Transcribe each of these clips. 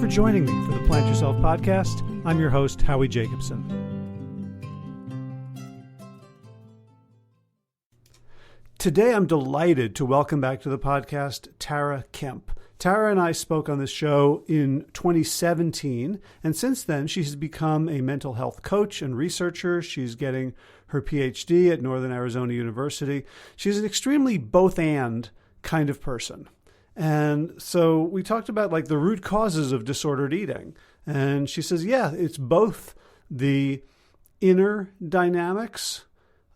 for joining me for the Plant Yourself podcast. I'm your host, Howie Jacobson. Today, I'm delighted to welcome back to the podcast Tara Kemp. Tara and I spoke on this show in 2017, and since then, she has become a mental health coach and researcher. She's getting her PhD at Northern Arizona University. She's an extremely both-and kind of person. And so we talked about like the root causes of disordered eating. And she says, yeah, it's both the inner dynamics,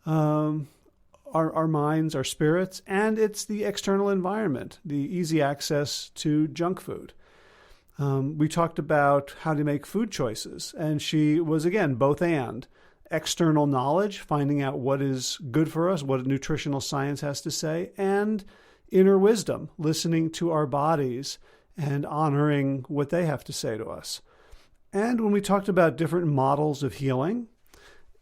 our minds, our spirits, and it's the external environment, the easy access to junk food. We talked about how to make food choices, and she was, again, both and. External knowledge, finding out what is good for us, what nutritional science has to say, and inner wisdom, listening to our bodies and honoring what they have to say to us. And when we talked about different models of healing,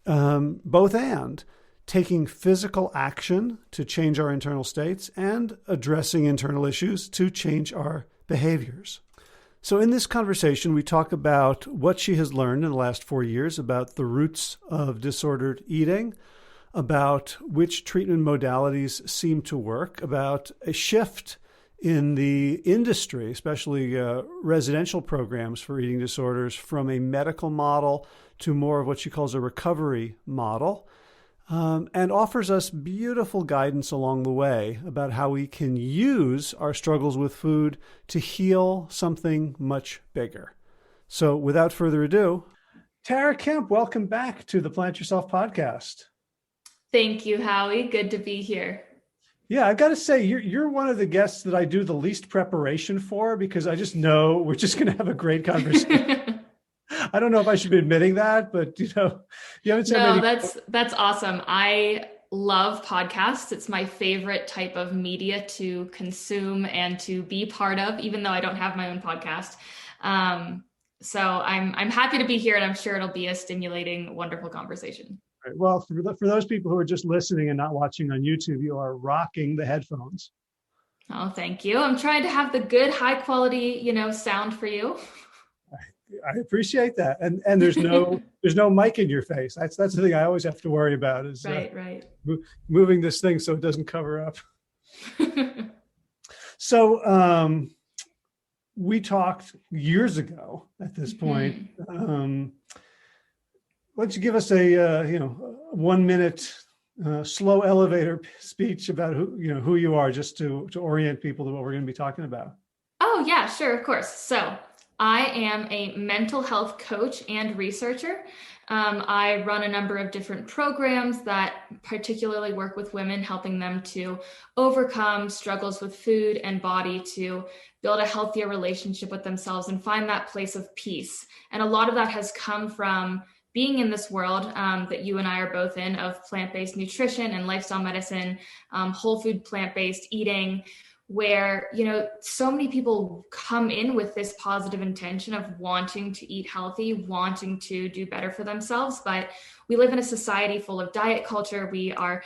both and, taking physical action to change our internal states and addressing internal issues to change our behaviors. So in this conversation, we talk about what she has learned in the last 4 years about the roots of disordered eating, about which treatment modalities seem to work, about a shift in the industry, especially residential programs for eating disorders, from a medical model to more of what she calls a recovery model. And offers us beautiful guidance along the way about how we can use our struggles with food to heal something much bigger. So without further ado, Tara Kemp, welcome back to the Plant Yourself podcast. Thank you, Howie. Good to be here. Yeah, I've got to say, you're one of the guests that I do the least preparation for because I just know we're just going to have a great conversation. I don't know if I should be admitting that, but you haven't said no, many. That's awesome. I love podcasts. It's my favorite type of media to consume and to be part of, even though I don't have my own podcast. So I'm happy to be here, and I'm sure it'll be a stimulating, wonderful conversation. Right. Well, for those people who are just listening and not watching on YouTube, you are rocking the headphones. Oh, thank you. I'm trying to have the good, high quality, sound for you. I appreciate that. And there's no mic in your face. That's the thing I always have to worry about is right. Moving this thing so it doesn't cover up. So we talked years ago at this point. Why don't you give us a 1 minute slow elevator speech about who you are, just to orient people to what we're going to be talking about? Oh yeah, sure, of course. So I am a mental health coach and researcher. I run a number of different programs that particularly work with women, helping them to overcome struggles with food and body, to build a healthier relationship with themselves and find that place of peace. And a lot of that has come from being in this world that you and I are both in, of plant-based nutrition and lifestyle medicine, whole food, plant-based eating, where, so many people come in with this positive intention of wanting to eat healthy, wanting to do better for themselves. But we live in a society full of diet culture. We are,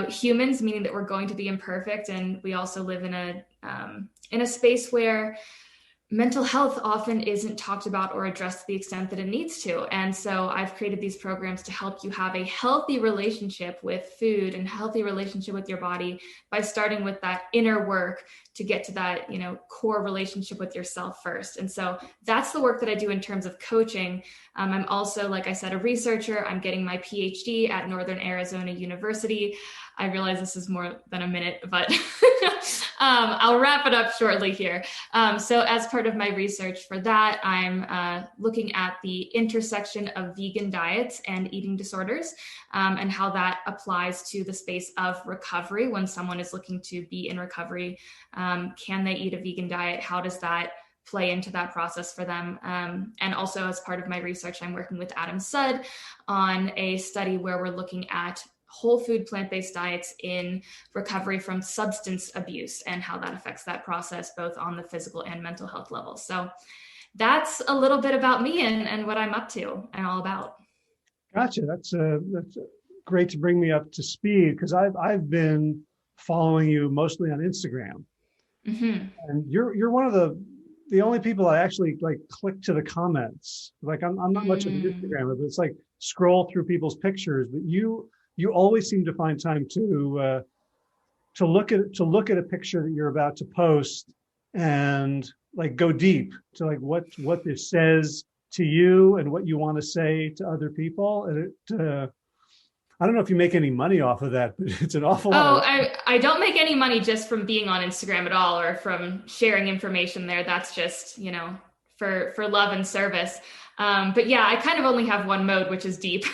humans, meaning that we're going to be imperfect. And we also live in a space where mental health often isn't talked about or addressed to the extent that it needs to. And so I've created these programs to help you have a healthy relationship with food and healthy relationship with your body by starting with that inner work to get to that, core relationship with yourself first. And so that's the work that I do in terms of coaching. I'm also, like I said, a researcher. I'm getting my PhD at Northern Arizona University. I realize this is more than a minute, but I'll wrap it up shortly here. So as part of my research for that, I'm looking at the intersection of vegan diets and eating disorders, and how that applies to the space of recovery. When someone is looking to be in recovery, can they eat a vegan diet? How does that play into that process for them? And also, as part of my research, I'm working with Adam Sudd on a study where we're looking at whole food plant-based diets in recovery from substance abuse and how that affects that process, both on the physical and mental health level. So that's a little bit about me and what I'm up to and all about. Gotcha. That's great to bring me up to speed, because I've been following you mostly on Instagram. Mm-hmm. And you're one of the the only people I actually like click to the comments. Like I'm not much of an Mm. Instagrammer, but it's like scroll through people's pictures. But you always seem to find time to look at a picture that you're about to post and like go deep to like what this says to you and what you want to say to other people. And I don't know if you make any money off of that, but it's an awful lot of Oh, work. I don't make any money just from being on Instagram at all or from sharing information there. That's just, for love and service. But yeah, I kind of only have one mode, which is deep.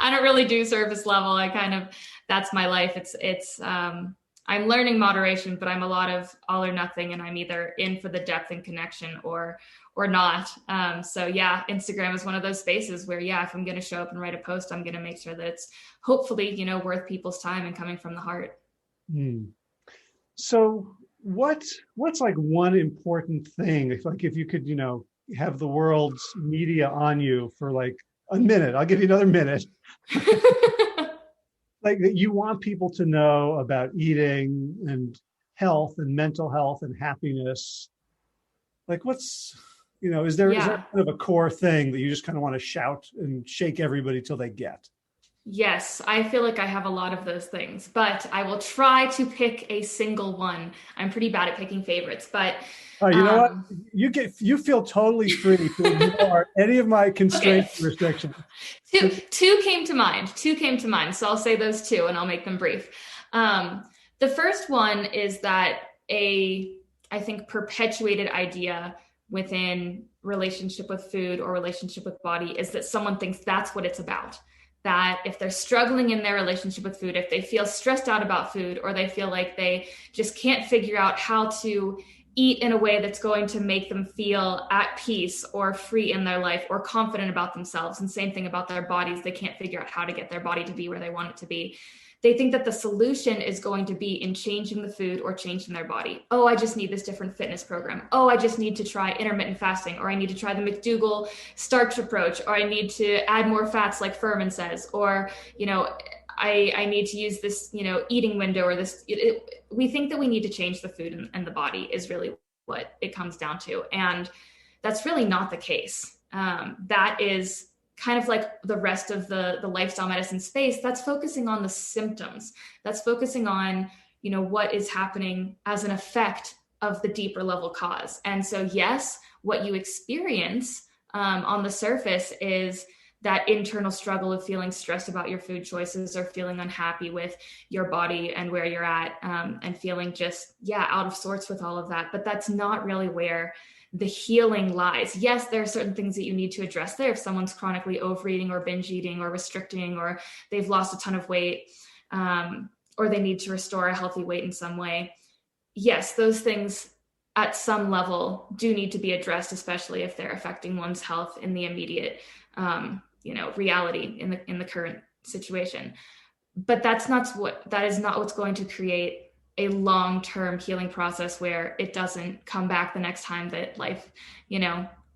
I don't really do surface level. That's my life. I'm learning moderation, but I'm a lot of all or nothing, and I'm either in for the depth and connection or not. So yeah, Instagram is one of those spaces where, yeah, if I'm going to show up and write a post, I'm going to make sure that it's hopefully, worth people's time and coming from the heart. Hmm. So what's like one important thing if you could, have the world's media on you for like a minute, I'll give you another minute, like that you want people to know about eating and health and mental health and happiness. Like is there Yeah. kind of a core thing that you just kind of want to shout and shake everybody till they get? Yes, I feel like I have a lot of those things, but I will try to pick a single one. I'm pretty bad at picking favorites, but Oh, you know what? um, You feel totally free to ignore any of my okay. constraints and restrictions. Two came to mind. Two came to mind. So I'll say those two and I'll make them brief. Um, the first one is that I think, perpetuated idea within relationship with food or relationship with body is that someone thinks that's what it's about. That if they're struggling in their relationship with food, if they feel stressed out about food, or they feel like they just can't figure out how to eat in a way that's going to make them feel at peace or free in their life or confident about themselves. And same thing about their bodies. They can't figure out how to get their body to be where they want it to be. They think that the solution is going to be in changing the food or changing their body. Oh, I just need this different fitness program. Oh, I just need to try intermittent fasting, or I need to try the McDougall starch approach, or I need to add more fats like Furman says, or, I need to use this, eating window or this. We think that we need to change the food and the body is really what it comes down to. And that's really not the case. That is kind of like the rest of the lifestyle medicine space. That's focusing on the symptoms. That's focusing on, what is happening as an effect of the deeper level cause. And so, yes, what you experience on the surface is that internal struggle of feeling stressed about your food choices or feeling unhappy with your body and where you're at, and feeling just, out of sorts with all of that. But that's not really where the healing lies. Yes, there are certain things that you need to address there. If someone's chronically overeating or binge eating or restricting, or they've lost a ton of weight, or they need to restore a healthy weight in some way. Yes, those things at some level do need to be addressed, especially if they're affecting one's health in the immediate, reality in the current situation. But that is not what's going to create a long-term healing process where it doesn't come back the next time that life,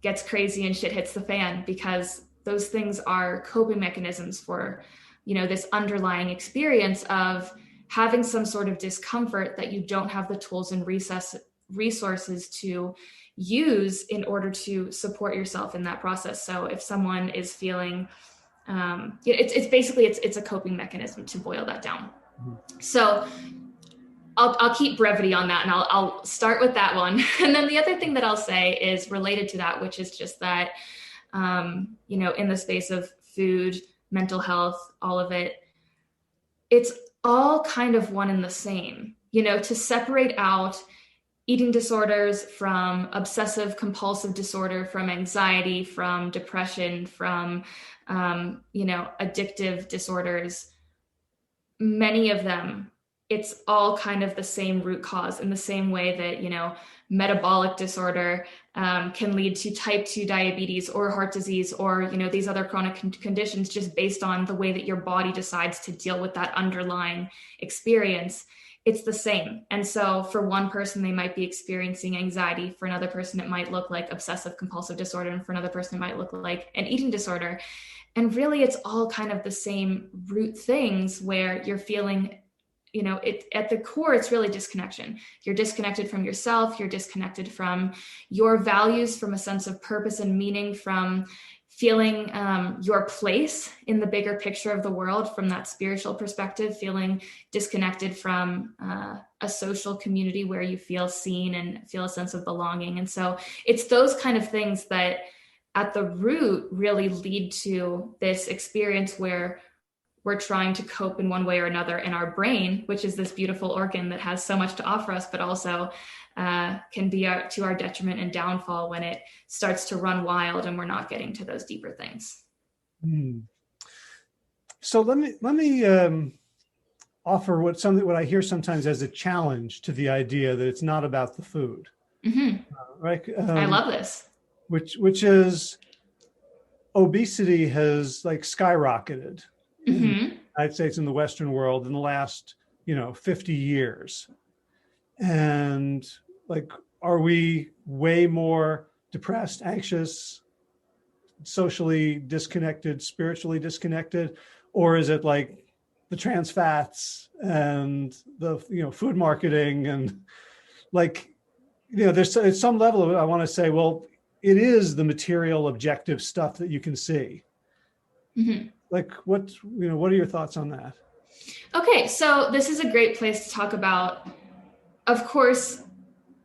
gets crazy and shit hits the fan, because those things are coping mechanisms for, this underlying experience of having some sort of discomfort that you don't have the tools and resources to use in order to support yourself in that process. So if someone is feeling, it's basically it's a coping mechanism, to boil that down. So I'll keep brevity on that, and I'll start with that one. And then the other thing that I'll say is related to that, which is just that, in the space of food, mental health, all of it, it's all kind of one and the same. To separate out eating disorders from obsessive compulsive disorder, from anxiety, from depression, from, addictive disorders, many of them, it's all kind of the same root cause, in the same way that, metabolic disorder can lead to type 2 diabetes or heart disease, or, these other chronic conditions, just based on the way that your body decides to deal with that underlying experience. It's the same. And so for one person, they might be experiencing anxiety. For another person, it might look like obsessive compulsive disorder. And for another person, it might look like an eating disorder. And really, it's all kind of the same root things, where you're feeling at the core, it's really disconnection. You're disconnected from yourself. You're disconnected from your values, from a sense of purpose and meaning, from feeling your place in the bigger picture of the world, from that spiritual perspective, feeling disconnected from a social community where you feel seen and feel a sense of belonging. And so it's those kind of things that at the root really lead to this experience where we're trying to cope in one way or another in our brain, which is this beautiful organ that has so much to offer us, but also can be to our detriment and downfall when it starts to run wild and we're not getting to those deeper things. So let me offer what I hear sometimes as a challenge to the idea that it's not about the food. Right? I love this. Which is obesity has like skyrocketed in the United States and the Western world in the last 50 years. And like, are we way more depressed, anxious, socially disconnected, spiritually disconnected? Or is it like the trans fats and the, food marketing and like, there's at some level of it, I want to say, well, it is the material objective stuff that you can see. Like what are your thoughts on that? Okay. So this is a great place to talk about, of course,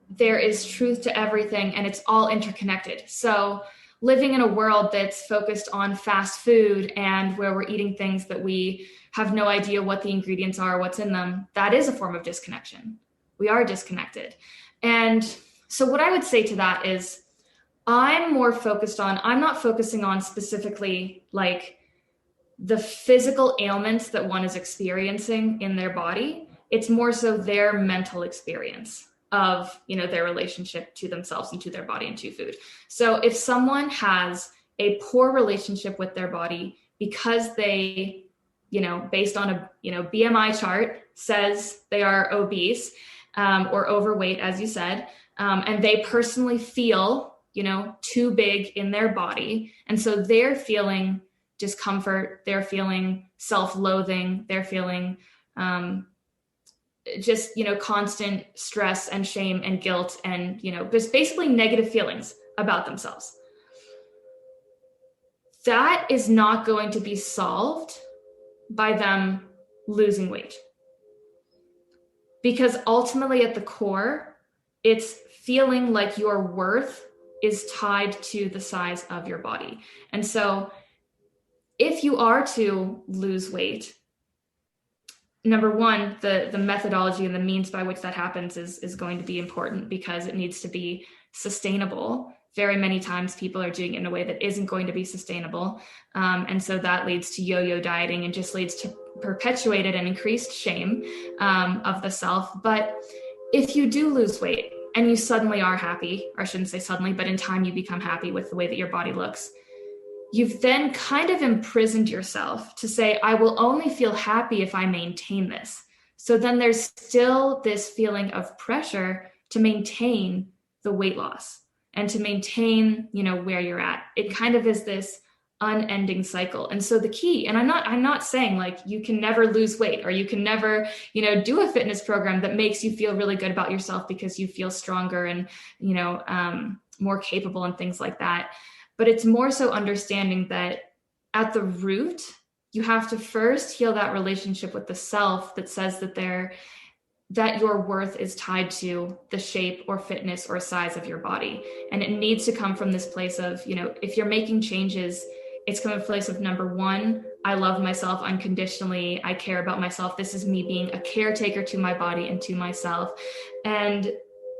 there is truth to everything and it's all interconnected. So living in a world that's focused on fast food and where we're eating things that we have no idea what the ingredients are, what's in them, that is a form of disconnection. We are disconnected. And so what I would say to that is I'm not focusing on specifically like the physical ailments that one is experiencing in their body. It's more so their mental experience of, their relationship to themselves and to their body and to food. So if someone has a poor relationship with their body because they, based on a, BMI chart says they are obese or overweight, as you said, and they personally feel, too big in their body. And so they're feeling discomfort, they're feeling self-loathing, they're feeling just, constant stress and shame and guilt and, just basically negative feelings about themselves. That is not going to be solved by them losing weight. Because ultimately at the core, it's feeling like your worth is tied to the size of your body. And so if you are to lose weight, number one, the methodology and the means by which that happens is going to be important because it needs to be sustainable. Very many times people are doing it in a way that isn't going to be sustainable. And so that leads to yo-yo dieting and just leads to perpetuated and increased shame of the self. But if you do lose weight and you suddenly are happy, or I shouldn't say suddenly, but in time you become happy with the way that your body looks, you've then kind of imprisoned yourself to say, I will only feel happy if I maintain this. So then there's still this feeling of pressure to maintain the weight loss and to maintain, where you're at. It kind of is this unending cycle. And so the key, and I'm not saying like you can never lose weight or you can never, do a fitness program that makes you feel really good about yourself because you feel stronger and, more capable and things like that. But it's more so understanding that at the root, you have to first heal that relationship with the self that says that your worth is tied to the shape or fitness or size of your body. And it needs to come from this place of, if you're making changes, it's coming from a place of number one, I love myself unconditionally. I care about myself. This is me being a caretaker to my body and to myself. And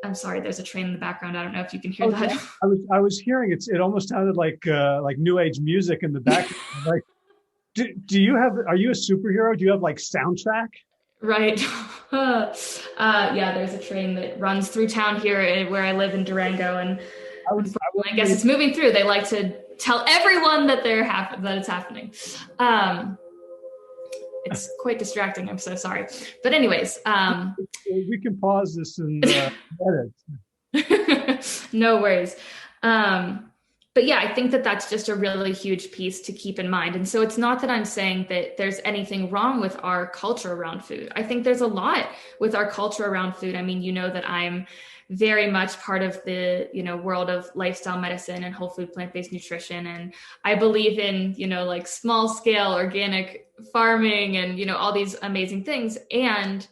I'm sorry, there's a train in the background. I don't know if you can hear that. I was hearing it. It almost sounded like new age music in the background. Like, are you a superhero? Do you have like soundtrack? Right. Yeah, there's a train that runs through town here where I live in Durango. And I guess it's moving through. They like to tell everyone that that it's happening. It's quite distracting. I'm so sorry. But anyways, we can pause this and edit. No worries. but yeah, I think that that's just a really huge piece to keep in mind. And so it's not that I'm saying that there's anything wrong with our culture around food. I think there's a lot with our culture around food. I mean, you know that I'm very much part of the, world of lifestyle medicine and whole food plant-based nutrition. And I believe in, like small scale organic farming and, all these amazing things. And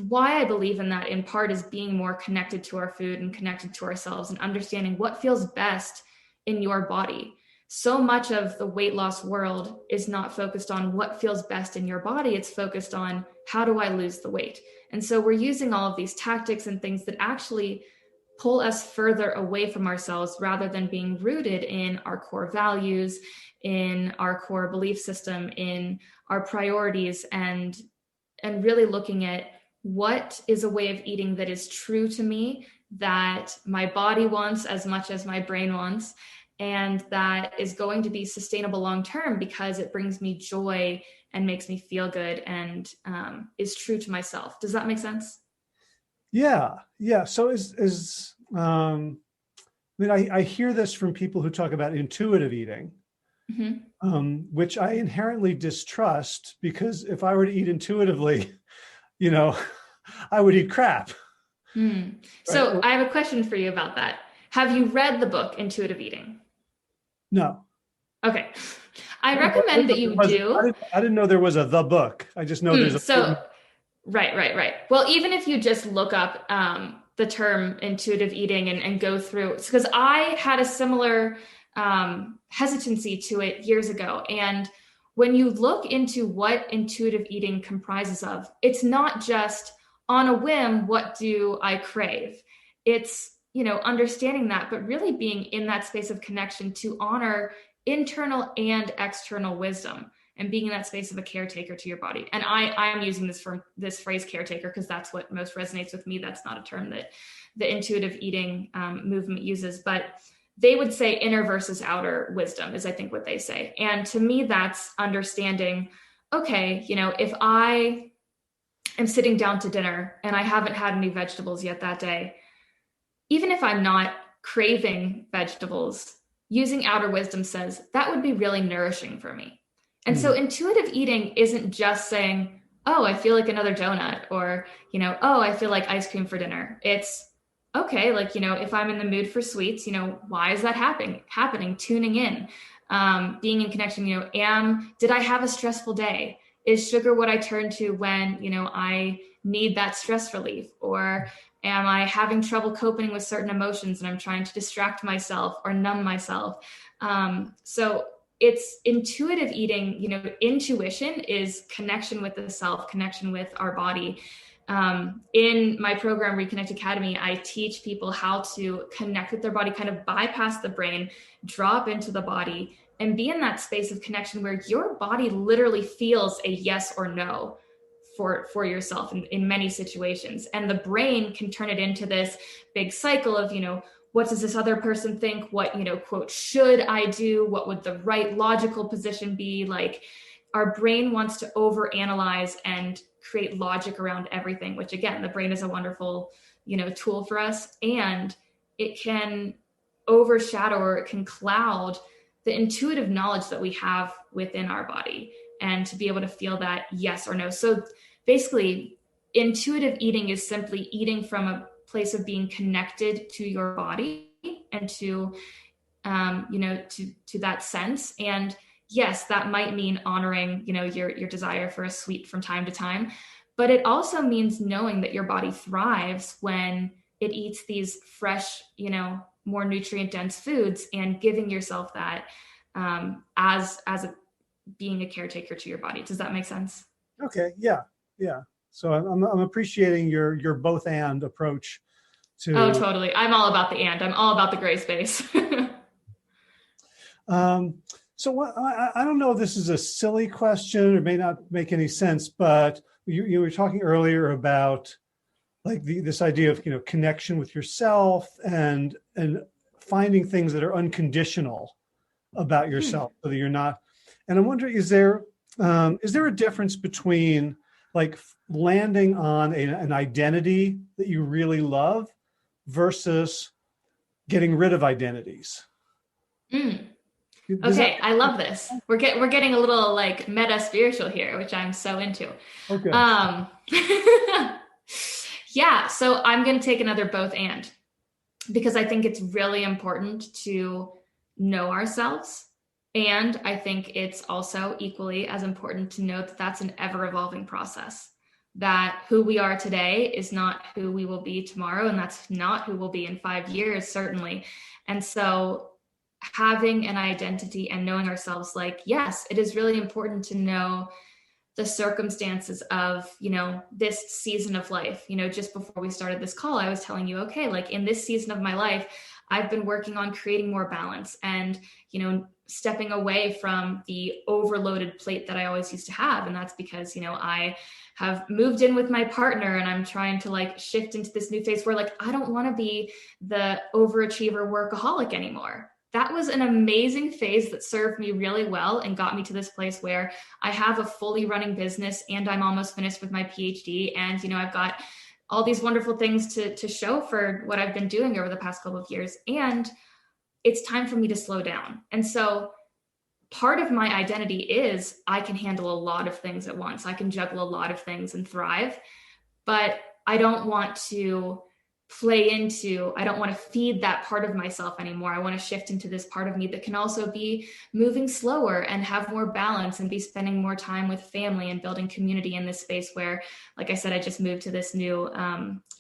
why I believe in that in part is being more connected to our food and connected to ourselves and understanding what feels best in your body. So much of the weight loss world is not focused on what feels best in your body. It's focused on how do I lose the weight? And so we're using all of these tactics and things that actually pull us further away from ourselves rather than being rooted in our core values, in our core belief system, in our priorities, and really looking at what is a way of eating that is true to me, that my body wants as much as my brain wants, and that is going to be sustainable long-term because it brings me joy and makes me feel good and is true to myself. Does that make sense? Yeah. Yeah. So I hear this from people who talk about intuitive eating, which I inherently distrust, because if I were to eat intuitively, I would eat crap. So Right? I have a question for you about that. Have you read the book Intuitive Eating? No. Okay. I recommend that you do. I didn't know there was the book. I just know there's a. So, right. Well, even if you just look up the term intuitive eating and go through, because I had a similar hesitancy to it years ago. And when you look into what intuitive eating comprises of, it's not just on a whim, what do I crave? It's, understanding that, but really being in that space of connection to honor internal and external wisdom and being in that space of a caretaker to your body. And I'm using this phrase caretaker because that's what most resonates with me. That's not a term that the intuitive eating movement uses, but they would say inner versus outer wisdom is, I think, what they say. And to me, that's understanding, okay, if I am sitting down to dinner and I haven't had any vegetables yet that day, even if I'm not craving vegetables, using outer wisdom says that would be really nourishing for me. And so intuitive eating isn't just saying, oh, I feel like another donut, or, oh, I feel like ice cream for dinner. It's okay. Like, if I'm in the mood for sweets, why is that happening? Tuning in, being in connection, did I have a stressful day? Is sugar what I turn to when, I need that stress relief? Or am I having trouble coping with certain emotions and I'm trying to distract myself or numb myself? So it's intuitive eating. Intuition is connection with the self, connection with our body. In my program, Reconnect Academy, I teach people how to connect with their body, kind of bypass the brain, drop into the body, and be in that space of connection where your body literally feels a yes or no for yourself in many situations. And the brain can turn it into this big cycle of, what does this other person think? What, quote, should I do? What would the right logical position be? Like, our brain wants to overanalyze and create logic around everything, which again, the brain is a wonderful, tool for us. And it can overshadow or it can cloud the intuitive knowledge that we have within our body, and to be able to feel that yes or no. So basically, intuitive eating is simply eating from a place of being connected to your body and to that sense. And yes, that might mean honoring, your desire for a sweet from time to time, but it also means knowing that your body thrives when it eats these fresh, more nutrient dense foods, and giving yourself that being a caretaker to your body. Does that make sense? Okay. Yeah. Yeah. So I'm appreciating your both and approach to. Oh, totally. I'm all about the and. I'm all about the gray space. So what, I don't know if this is a silly question or may not make any sense, but you were talking earlier about like this idea of, connection with yourself and finding things that are unconditional about yourself, so that you're not. And I'm wondering, is there a difference between like landing on an identity that you really love versus getting rid of identities? Mm. Does that Okay, I love this. We're getting a little like meta spiritual here, which I'm so into. okay? Um, yeah, so I'm going to take another both and, because I think it's really important to know ourselves. And I think it's also equally as important to know that that's an ever evolving process. That who we are today is not who we will be tomorrow, and that's not who we'll be in 5 years, certainly. And so, having an identity and knowing ourselves, like, yes, it is really important to know the circumstances of, this season of life. Just before we started this call, I was telling you, okay, like in this season of my life, I've been working on creating more balance and, stepping away from the overloaded plate that I always used to have. And that's because, I have moved in with my partner, and I'm trying to like shift into this new phase where like I don't want to be the overachiever workaholic anymore. That was an amazing phase that served me really well and got me to this place where I have a fully running business and I'm almost finished with my PhD. And, I've got all these wonderful things to show for what I've been doing over the past couple of years. And it's time for me to slow down. And so part of my identity is I can handle a lot of things at once. I can juggle a lot of things and thrive, but I don't want to I don't want to feed that part of myself anymore. I want to shift into this part of me that can also be moving slower and have more balance and be spending more time with family and building community in this space where, like I said, I just moved to this new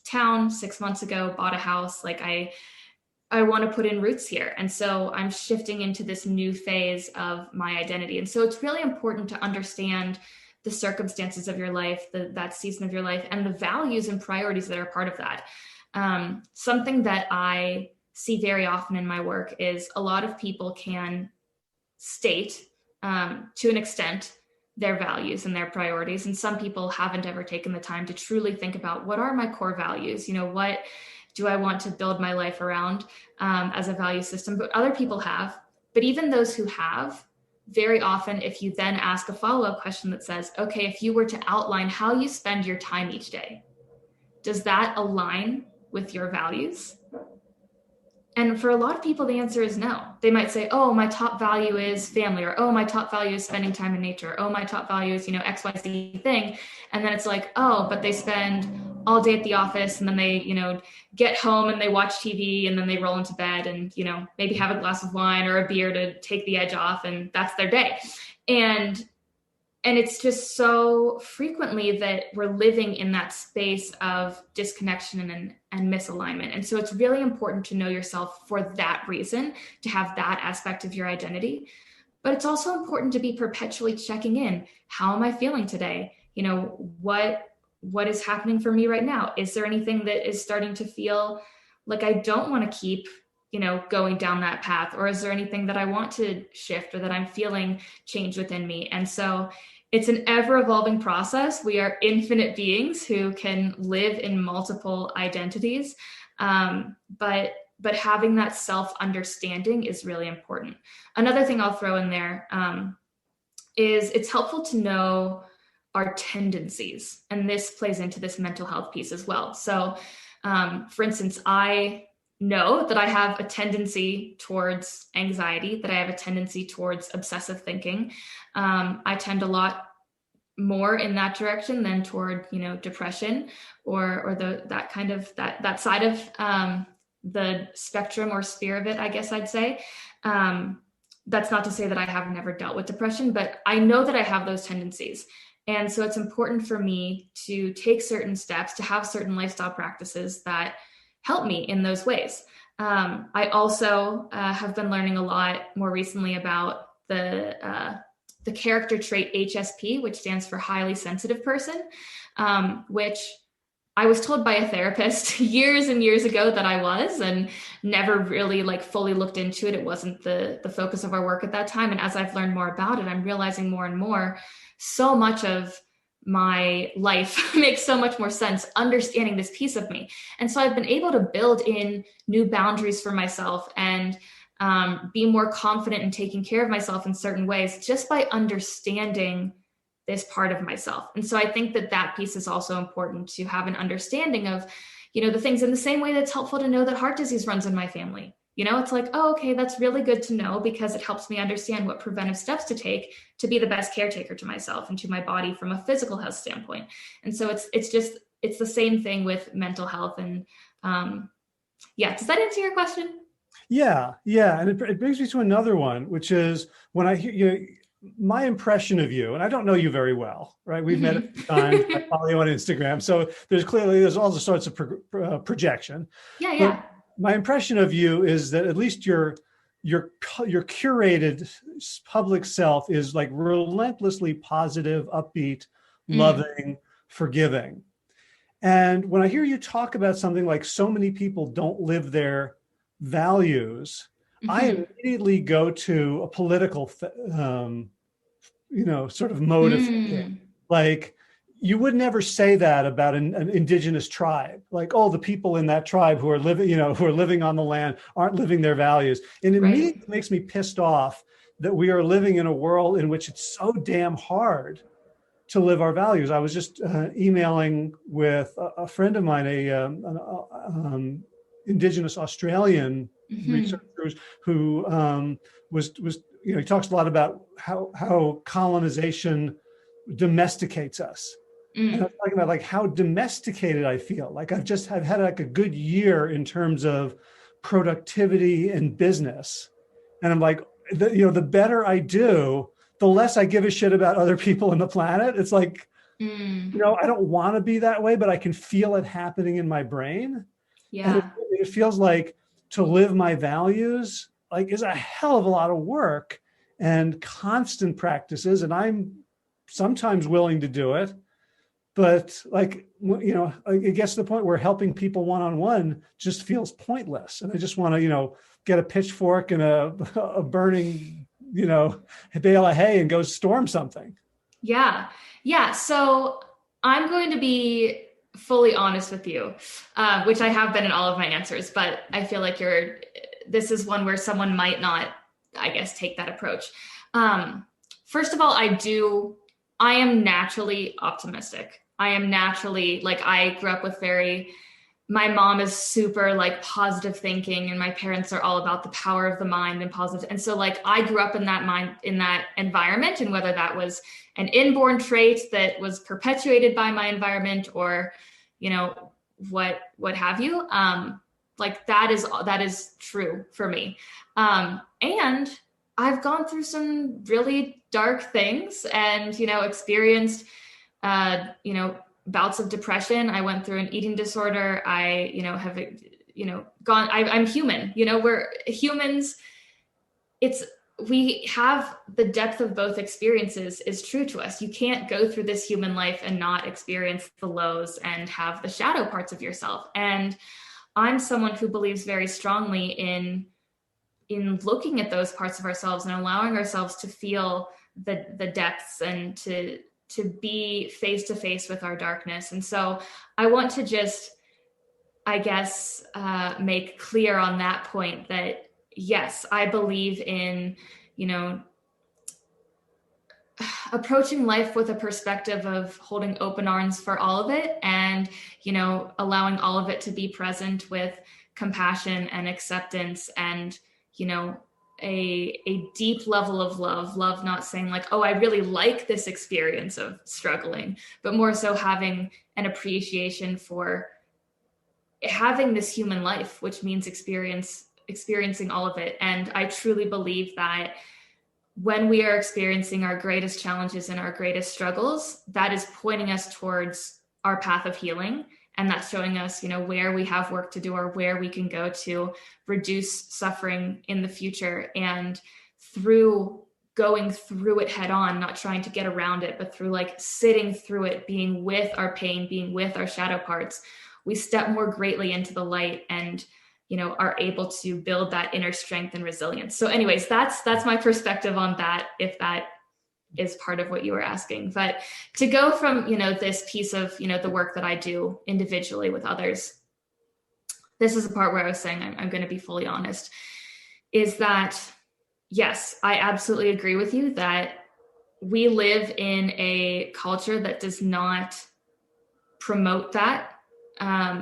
town 6 months ago, bought a house. Like I want to put in roots here. And so I'm shifting into this new phase of my identity. And so it's really important to understand the circumstances of your life, that season of your life, and the values and priorities that are part of that. Something that I see very often in my work is a lot of people can state to an extent their values and their priorities. And some people haven't ever taken the time to truly think about, what are my core values? What do I want to build my life around as a value system? But other people have. But even those who have, very often, if you then ask a follow-up question that says, okay, if you were to outline how you spend your time each day, does that align with your values? And for a lot of people, the answer is no. They might say, oh, my top value is family, or oh, my top value is spending time in nature, or, oh, my top value is, XYZ thing. And then it's like, oh, but they spend all day at the office, and then they, get home and they watch TV, and then they roll into bed and, maybe have a glass of wine or a beer to take the edge off, and that's their day. And it's just so frequently that we're living in that space of disconnection and misalignment. And so it's really important to know yourself for that reason, to have that aspect of your identity. But it's also important to be perpetually checking in. How am I feeling today? What is happening for me right now? Is there anything that is starting to feel like I don't want to keep going down that path? Or is there anything that I want to shift, or that I'm feeling change within me? And so it's an ever evolving process. We are infinite beings who can live in multiple identities. But having that self-understanding is really important. Another thing I'll throw in there is it's helpful to know our tendencies. And this plays into this mental health piece as well. So for instance, I know that I have a tendency towards anxiety, that I have a tendency towards obsessive thinking. I tend a lot more in that direction than toward, depression or that side of the spectrum or sphere of it, I guess I'd say. That's not to say that I have never dealt with depression, but I know that I have those tendencies. And so it's important for me to take certain steps, to have certain lifestyle practices that help me in those ways. I also have been learning a lot more recently about the character trait HSP, which stands for highly sensitive person, which I was told by a therapist years and years ago that I was, and never really fully looked into it. It wasn't the focus of our work at that time. And as I've learned more about it, I'm realizing more and more, so much of my life makes so much more sense understanding this piece of me. And so I've been able to build in new boundaries for myself and be more confident in taking care of myself in certain ways just by understanding this part of myself. And so I think that piece is also important, to have an understanding of, the things, in the same way that's helpful to know that heart disease runs in my family. It's like, oh, okay, that's really good to know because it helps me understand what preventive steps to take to be the best caretaker to myself and to my body from a physical health standpoint. And so it's the same thing with mental health. And yeah, does that answer your question? Yeah, yeah, and it brings me to another one, which is when I hear you, my impression of you, and I don't know you very well, right? We've met a few times. I Mm-hmm. follow you on Instagram, so there's all the sorts of projection. Yeah, But yeah. my impression of you is that at least your curated public self is like relentlessly positive, upbeat, Mm, loving, forgiving. And when I hear you talk about something like so many people don't live their values, I mm-hmm. immediately go to a political, sort of mode of thinking. Mm, Like you would never say that about an indigenous tribe. Like, oh, the people in that tribe who are living, who are living on the land aren't living their values. And it right. immediately makes me pissed off that we are living in a world in which it's so damn hard to live our values. I was just emailing with a friend of mine, an Indigenous Australian Mm-hmm. researcher who was he talks a lot about how colonization domesticates us. And I Mm, was talking about like how domesticated I feel. Like I've had like a good year in terms of productivity and business. And I'm like, the better I do, the less I give a shit about other people on the planet. It's like, mm, I don't want to be that way, but I can feel it happening in my brain. And yeah. it feels like to live my values like is a hell of a lot of work and constant practices. And I'm sometimes willing to do it, but like, I guess the point where helping people one-on-one just feels pointless. And I just want to, get a pitchfork and a burning, bale of hay and go storm something. Yeah. Yeah. So I'm going to be fully honest with you, which I have been in all of my answers, but I feel like this is one where someone might not, I guess, take that approach. Um, First of all, I am naturally optimistic. I am naturally, like, I grew up with my mom is super like positive thinking and my parents are all about the power of the mind and positive, and so like I grew up in that environment, and whether that was an inborn trait that was perpetuated by my environment or you know what have you, like that is true for me. And I've gone through some really dark things and experienced bouts of depression. I went through an eating disorder. I, have, I'm human, we're humans. It's, we have the depth of both experiences is true to us. You can't go through this human life and not experience the lows and have the shadow parts of yourself. And I'm someone who believes very strongly in looking at those parts of ourselves and allowing ourselves to feel the depths and to be face to face with our darkness. And so I want to just, I guess, make clear on that point that yes, I believe in, you know, approaching life with a perspective of holding open arms for all of it and, allowing all of it to be present with compassion and acceptance and, you know, a deep level of love, not saying like, oh, I really like this experience of struggling, but more so having an appreciation for having this human life, which means experiencing all of it. And I truly believe that when we are experiencing our greatest challenges and our greatest struggles, that is pointing us towards our path of healing. And that's showing us, where we have work to do or where we can go to reduce suffering in the future. And through going through it head on, not trying to get around it, but through like sitting through it, being with our pain, being with our shadow parts, we step more greatly into the light and are able to build that inner strength and resilience. So anyways, that's my perspective on that, if that is part of what you were asking. But to go from this piece of the work that I do individually with others, this is the part where I was saying I'm going to be fully honest, is that yes, I absolutely agree with you that we live in a culture that does not promote that.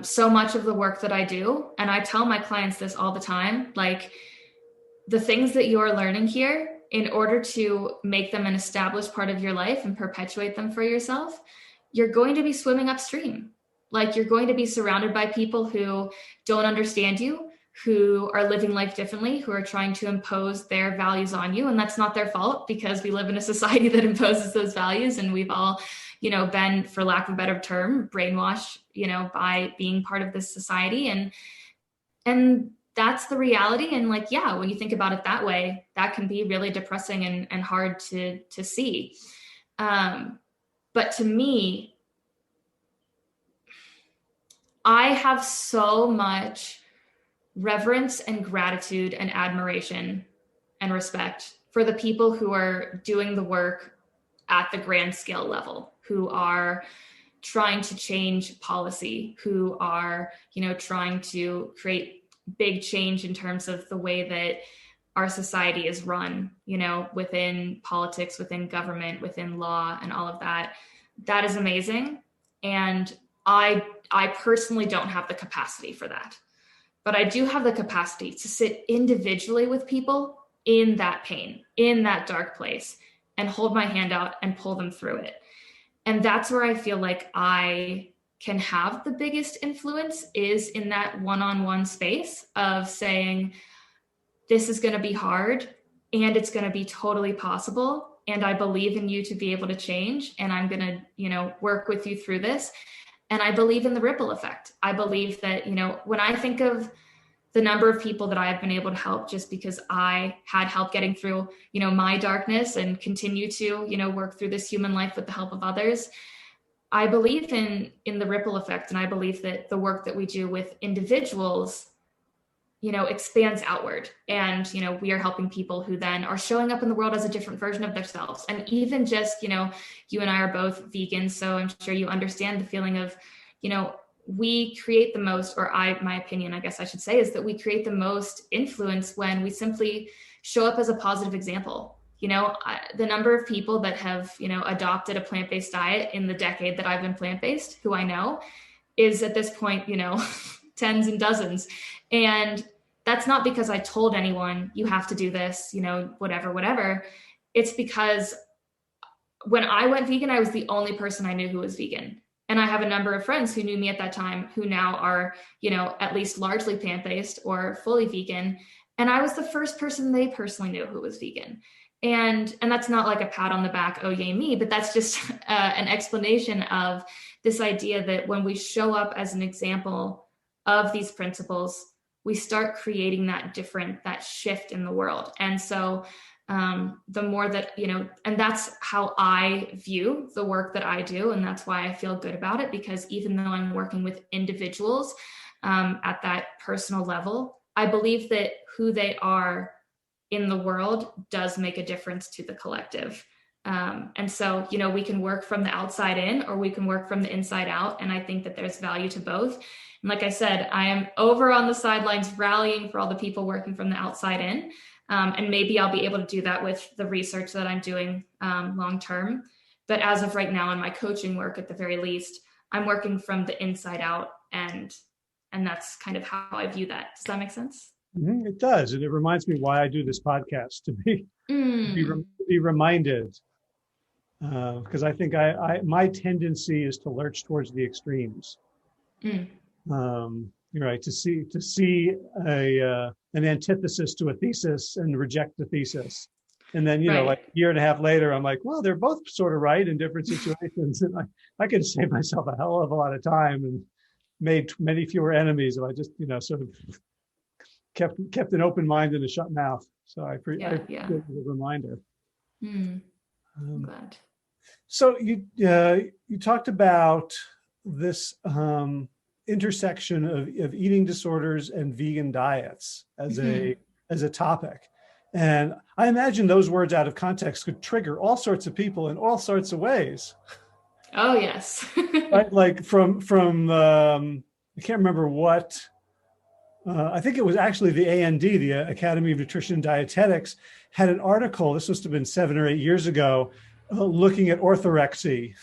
So much of the work that I do, and I tell my clients this all the time, like the things that you're learning here, in order to make them an established part of your life and perpetuate them for yourself, you're going to be swimming upstream. Like you're going to be surrounded by people who don't understand you, who are living life differently, who are trying to impose their values on you. And that's not their fault, because we live in a society that imposes those values, and we've all, been, for lack of a better term, brainwashed, by being part of this society. And that's the reality. And like, yeah, when you think about it that way, that can be really depressing and hard to see. But to me, I have so much reverence and gratitude and admiration and respect for the people who are doing the work at the grand scale level, who are trying to change policy, who are, trying to create big change in terms of the way that our society is run, within politics, within government, within law, and all of that. That is amazing. And I personally don't have the capacity for that. But I do have the capacity to sit individually with people in that pain, in that dark place, and hold my hand out and pull them through it. And that's where I feel like I can have the biggest influence, is in that one-on-one space of saying, this is going to be hard and it's going to be totally possible. And I believe in you to be able to change. And I'm going to, work with you through this. And I believe in the ripple effect. I believe that, when I think of the number of people that I have been able to help just because I had help getting through, my darkness, and continue to, work through this human life with the help of others, I believe in the ripple effect. And I believe that the work that we do with individuals, expands outward. And, we are helping people who then are showing up in the world as a different version of themselves. And even just, you and I are both vegans, so I'm sure you understand the feeling of, we create the most, or my opinion, I guess I should say, is that we create the most influence when we simply show up as a positive example. The number of people that have, adopted a plant-based diet in the decade that I've been plant-based, who I know, is at this point, tens and dozens. And that's not because I told anyone you have to do this, whatever. It's because when I went vegan, I was the only person I knew who was vegan. And I have a number of friends who knew me at that time who now are, at least largely plant-based or fully vegan. And I was the first person they personally knew who was vegan. And that's not like a pat on the back, oh, yay me, but that's just an explanation of this idea that when we show up as an example of these principles, we start creating that shift in the world. And so the more that, and that's how I view the work that I do. And that's why I feel good about it, because even though I'm working with individuals at that personal level, I believe that who they are in the world does make a difference to the collective. And so, we can work from the outside in, or we can work from the inside out. And I think that there's value to both. And like I said, I am over on the sidelines rallying for all the people working from the outside in. And maybe I'll be able to do that with the research that I'm doing long-term. But as of right now in my coaching work, at the very least, I'm working from the inside out. And that's kind of how I view that. Does that make sense? Mm-hmm, it does. And it reminds me why I do this podcast, to be reminded. Because I think my tendency is to lurch towards the extremes. You're right, to see an antithesis to a thesis and reject the thesis. And then, right. Like a year and a half later, I'm like, well, they're both sort of right in different situations. And I could save myself a hell of a lot of time and made many fewer enemies if I just, sort of kept an open mind and a shut mouth. So I appreciate the reminder. I'm glad. So you talked about this intersection of eating disorders and vegan diets as a topic, and I imagine those words out of context could trigger all sorts of people in all sorts of ways. Oh yes. Right? Like from I can't remember what. I think it was actually the AND, the Academy of Nutrition and Dietetics, had an article, this must have been 7 or 8 years ago, looking at orthorexy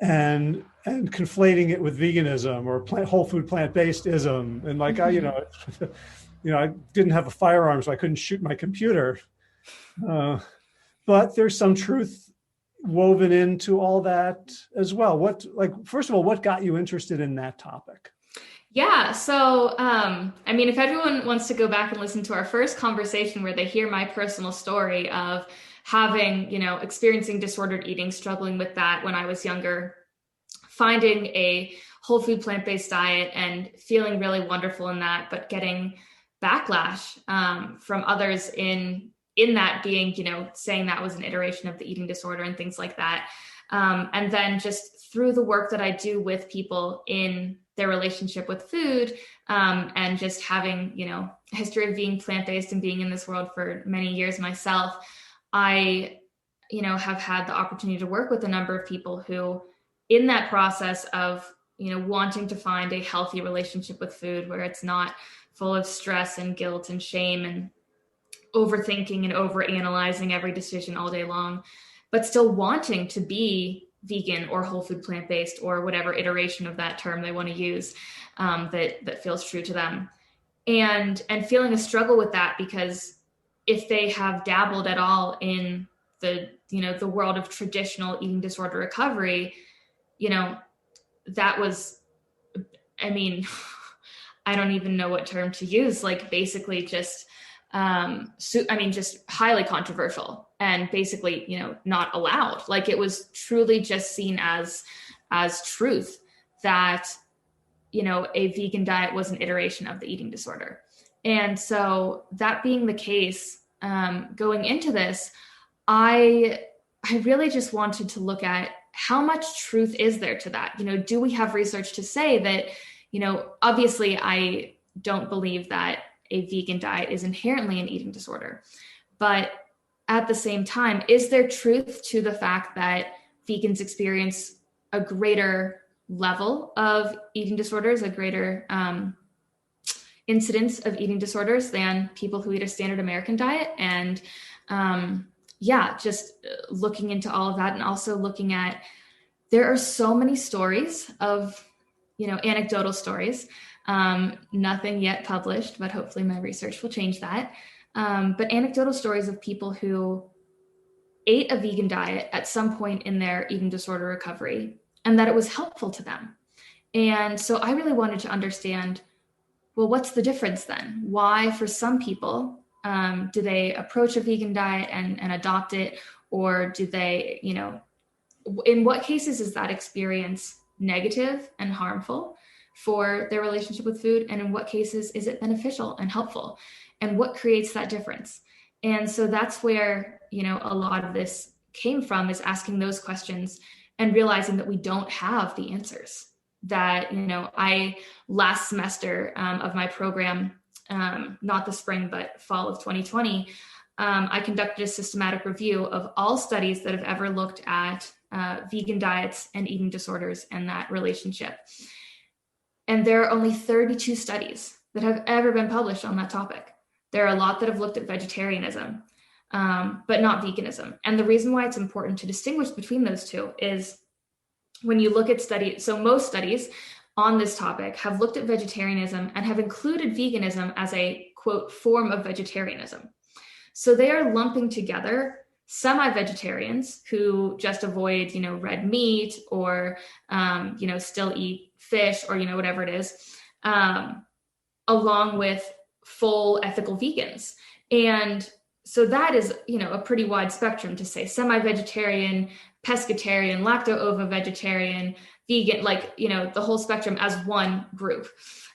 and conflating it with veganism or whole food plant-based ism. And like, I didn't have a firearm, so I couldn't shoot my computer. But there's some truth woven into all that as well. First of all, what got you interested in that topic? Yeah. So, if everyone wants to go back and listen to our first conversation where they hear my personal story of having, experiencing disordered eating, struggling with that when I was younger, finding a whole food plant-based diet and feeling really wonderful in that, but getting backlash from others in that being, saying that was an iteration of the eating disorder and things like that. And then just through the work that I do with people in their relationship with food, and just having, a history of being plant-based and being in this world for many years myself, I, have had the opportunity to work with a number of people who, in that process of, wanting to find a healthy relationship with food where it's not full of stress and guilt and shame and overthinking and overanalyzing every decision all day long, but still wanting to be vegan or whole food plant-based or whatever iteration of that term they want to use, that feels true to them, and feeling a struggle with that, because if they have dabbled at all in the world of traditional eating disorder recovery, that was, I don't even know what term to use, like basically just just highly controversial and basically, not allowed. Like it was truly just seen as truth that, a vegan diet was an iteration of the eating disorder. And so that being the case, going into this, I really just wanted to look at how much truth is there to that? Do we have research to say that, obviously I don't believe that a vegan diet is inherently an eating disorder, but at the same time, is there truth to the fact that vegans experience a greater level of eating disorders, a greater incidence of eating disorders than people who eat a standard American diet? And just looking into all of that, and also looking at, there are so many stories of, anecdotal stories, nothing yet published, but hopefully my research will change that. But anecdotal stories of people who ate a vegan diet at some point in their eating disorder recovery and that it was helpful to them. And so I really wanted to understand, well, what's the difference then? Why, for some people, do they approach a vegan diet and adopt it? Or do they, in what cases is that experience negative and harmful for their relationship with food? And in what cases is it beneficial and helpful? And what creates that difference? And so that's where, a lot of this came from, is asking those questions and realizing that we don't have the answers. That, I last semester of my program, not the spring, but fall of 2020, I conducted a systematic review of all studies that have ever looked at vegan diets and eating disorders and that relationship. And there are only 32 studies that have ever been published on that topic. There are a lot that have looked at vegetarianism, but not veganism. And the reason why it's important to distinguish between those two is when you look at studies, so most studies on this topic have looked at vegetarianism and have included veganism as a, quote, form of vegetarianism. So they are lumping together semi-vegetarians who just avoid, red meat or, still eat fish or, whatever it is, along with full ethical vegans. And so that is, a pretty wide spectrum to say semi-vegetarian, pescatarian, lacto-ovo-vegetarian, vegan, the whole spectrum as one group.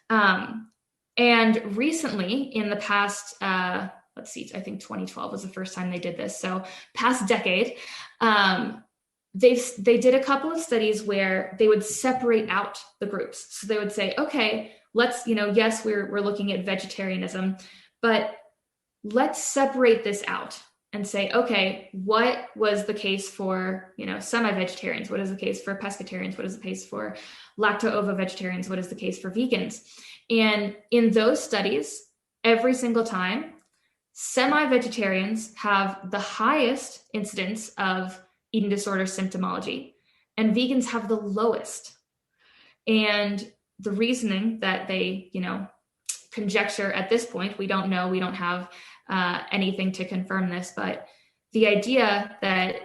And recently in the past, I think 2012 was the first time they did this. So past decade, they did a couple of studies where they would separate out the groups. So they would say, okay, let's, yes, we're looking at vegetarianism, but let's separate this out and say, okay, what was the case for, semi-vegetarians? What is the case for pescatarians? What is the case for lacto-ovo-vegetarians? What is the case for vegans? And in those studies, every single time, semi-vegetarians have the highest incidence of eating disorder symptomology, and vegans have the lowest. And the reasoning that they, conjecture at this point, we don't know, we don't have anything to confirm this, but the idea that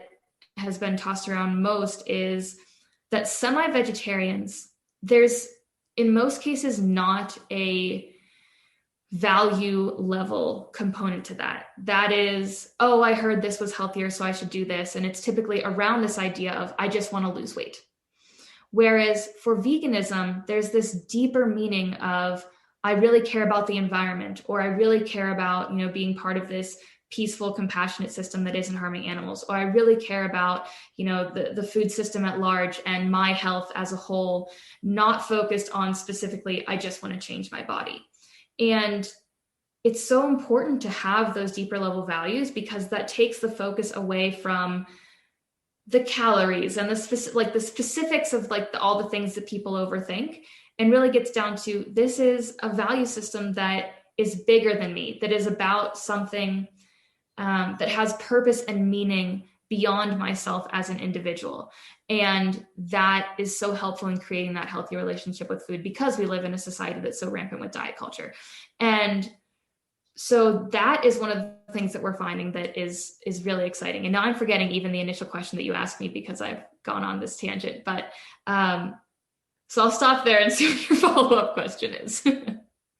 has been tossed around most is that semi-vegetarians, there's in most cases not a value level component to that. That is, oh, I heard this was healthier, so I should do this. And it's typically around this idea of, I just want to lose weight. Whereas for veganism, there's this deeper meaning of, I really care about the environment, or I really care about, being part of this peaceful, compassionate system that isn't harming animals, or I really care about, the food system at large and my health as a whole, not focused on specifically, I just want to change my body. And it's so important to have those deeper level values, because that takes the focus away from the calories and the specifics of all the things that people overthink, and really gets down to, this is a value system that is bigger than me, that is about something that has purpose and meaning beyond myself as an individual. And that is so helpful in creating that healthy relationship with food, because we live in a society that's so rampant with diet culture. And so that is one of the things that we're finding that is really exciting. And now I'm forgetting even the initial question that you asked me, because I've gone on this tangent, but so I'll stop there and see what your follow-up question is.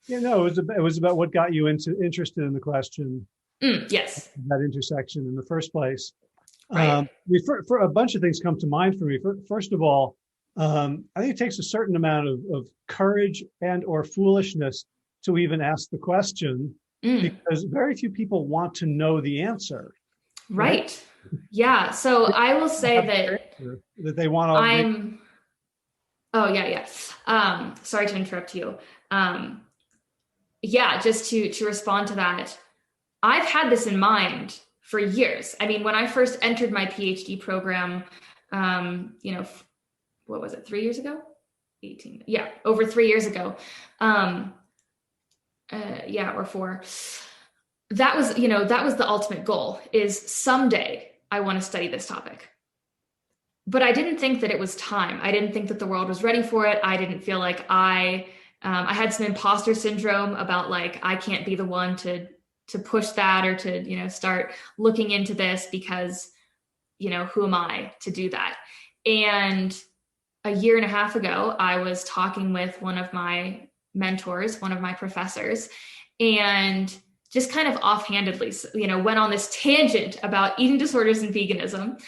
Yeah, no, it was about what got you interested in the question. Yes. That intersection in the first place. Right. For a bunch of things come to mind for me. First of all, I think it takes a certain amount of courage and or foolishness to even ask the question, because very few people want to know the answer. Right. Yeah. So I will say that they want to. Oh yeah. Sorry to interrupt you. Yeah, just to respond to that, I've had this in mind for years. I mean, when I first entered my PhD program, what was it, 3 years ago? 18. Yeah, over 3 years ago. Or 4. That was the ultimate goal, is someday I want to study this topic. But I didn't think that it was time. I didn't think that the world was ready for it. I didn't feel like I had some imposter syndrome about I can't be the one to push that, or to, start looking into this, because, who am I to do that? And a year and a half ago, I was talking with one of my mentors, one of my professors, and just kind of offhandedly, went on this tangent about eating disorders and veganism,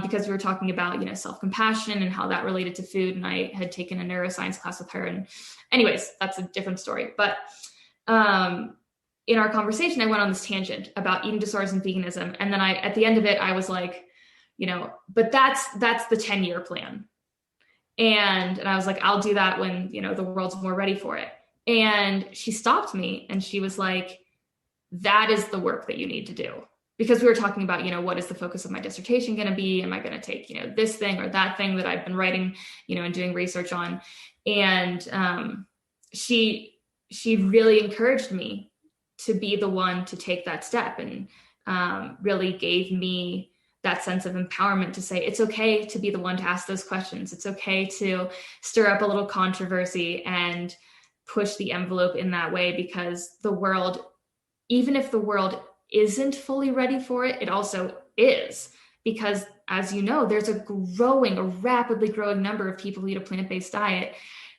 because we were talking about, self-compassion and how that related to food. And I had taken a neuroscience class with her. And anyways, that's a different story. But in our conversation, I went on this tangent about eating disorders and veganism. And then at the end of it, I was like, but that's the 10-year plan. And I was like, I'll do that when, the world's more ready for it. And she stopped me and she was like, that is the work that you need to do. Because we were talking about, what is the focus of my dissertation going to be? Am I going to take, this thing or that thing that I've been writing, and doing research on? And she really encouraged me to be the one to take that step, and really gave me that sense of empowerment to say, it's okay to be the one to ask those questions. It's okay to stir up a little controversy and push the envelope in that way, because the world, even if the world isn't fully ready for it, it also is. Because as you know, there's a rapidly growing number of people who eat a plant-based diet,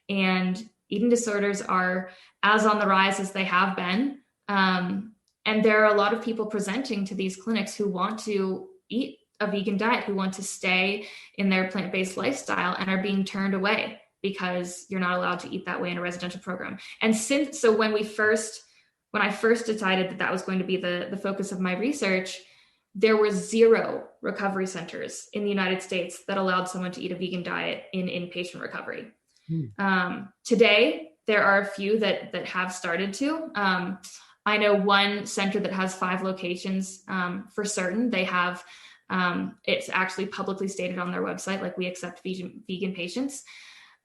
and eating disorders are as on the rise as they have been. And there are a lot of people presenting to these clinics who want to eat a vegan diet, who want to stay in their plant-based lifestyle, and are being turned away because you're not allowed to eat that way in a residential program. And when I first decided that was going to be the focus of my research, there were 0 recovery centers in the United States that allowed someone to eat a vegan diet in inpatient recovery. Today, there are a few that have started to. I know one center that has 5 locations for certain. They have, it's actually publicly stated on their website, we accept vegan patients.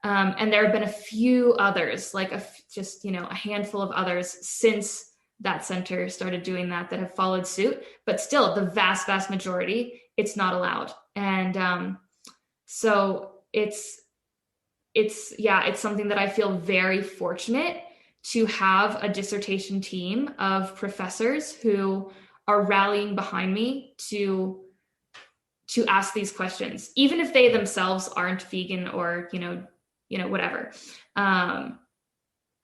And there have been a few others, a handful of others since that center started doing that have followed suit. But still, the vast, vast majority, it's not allowed. And So it's something that I feel very fortunate to have a dissertation team of professors who are rallying behind me to ask these questions, even if they themselves aren't vegan or whatever.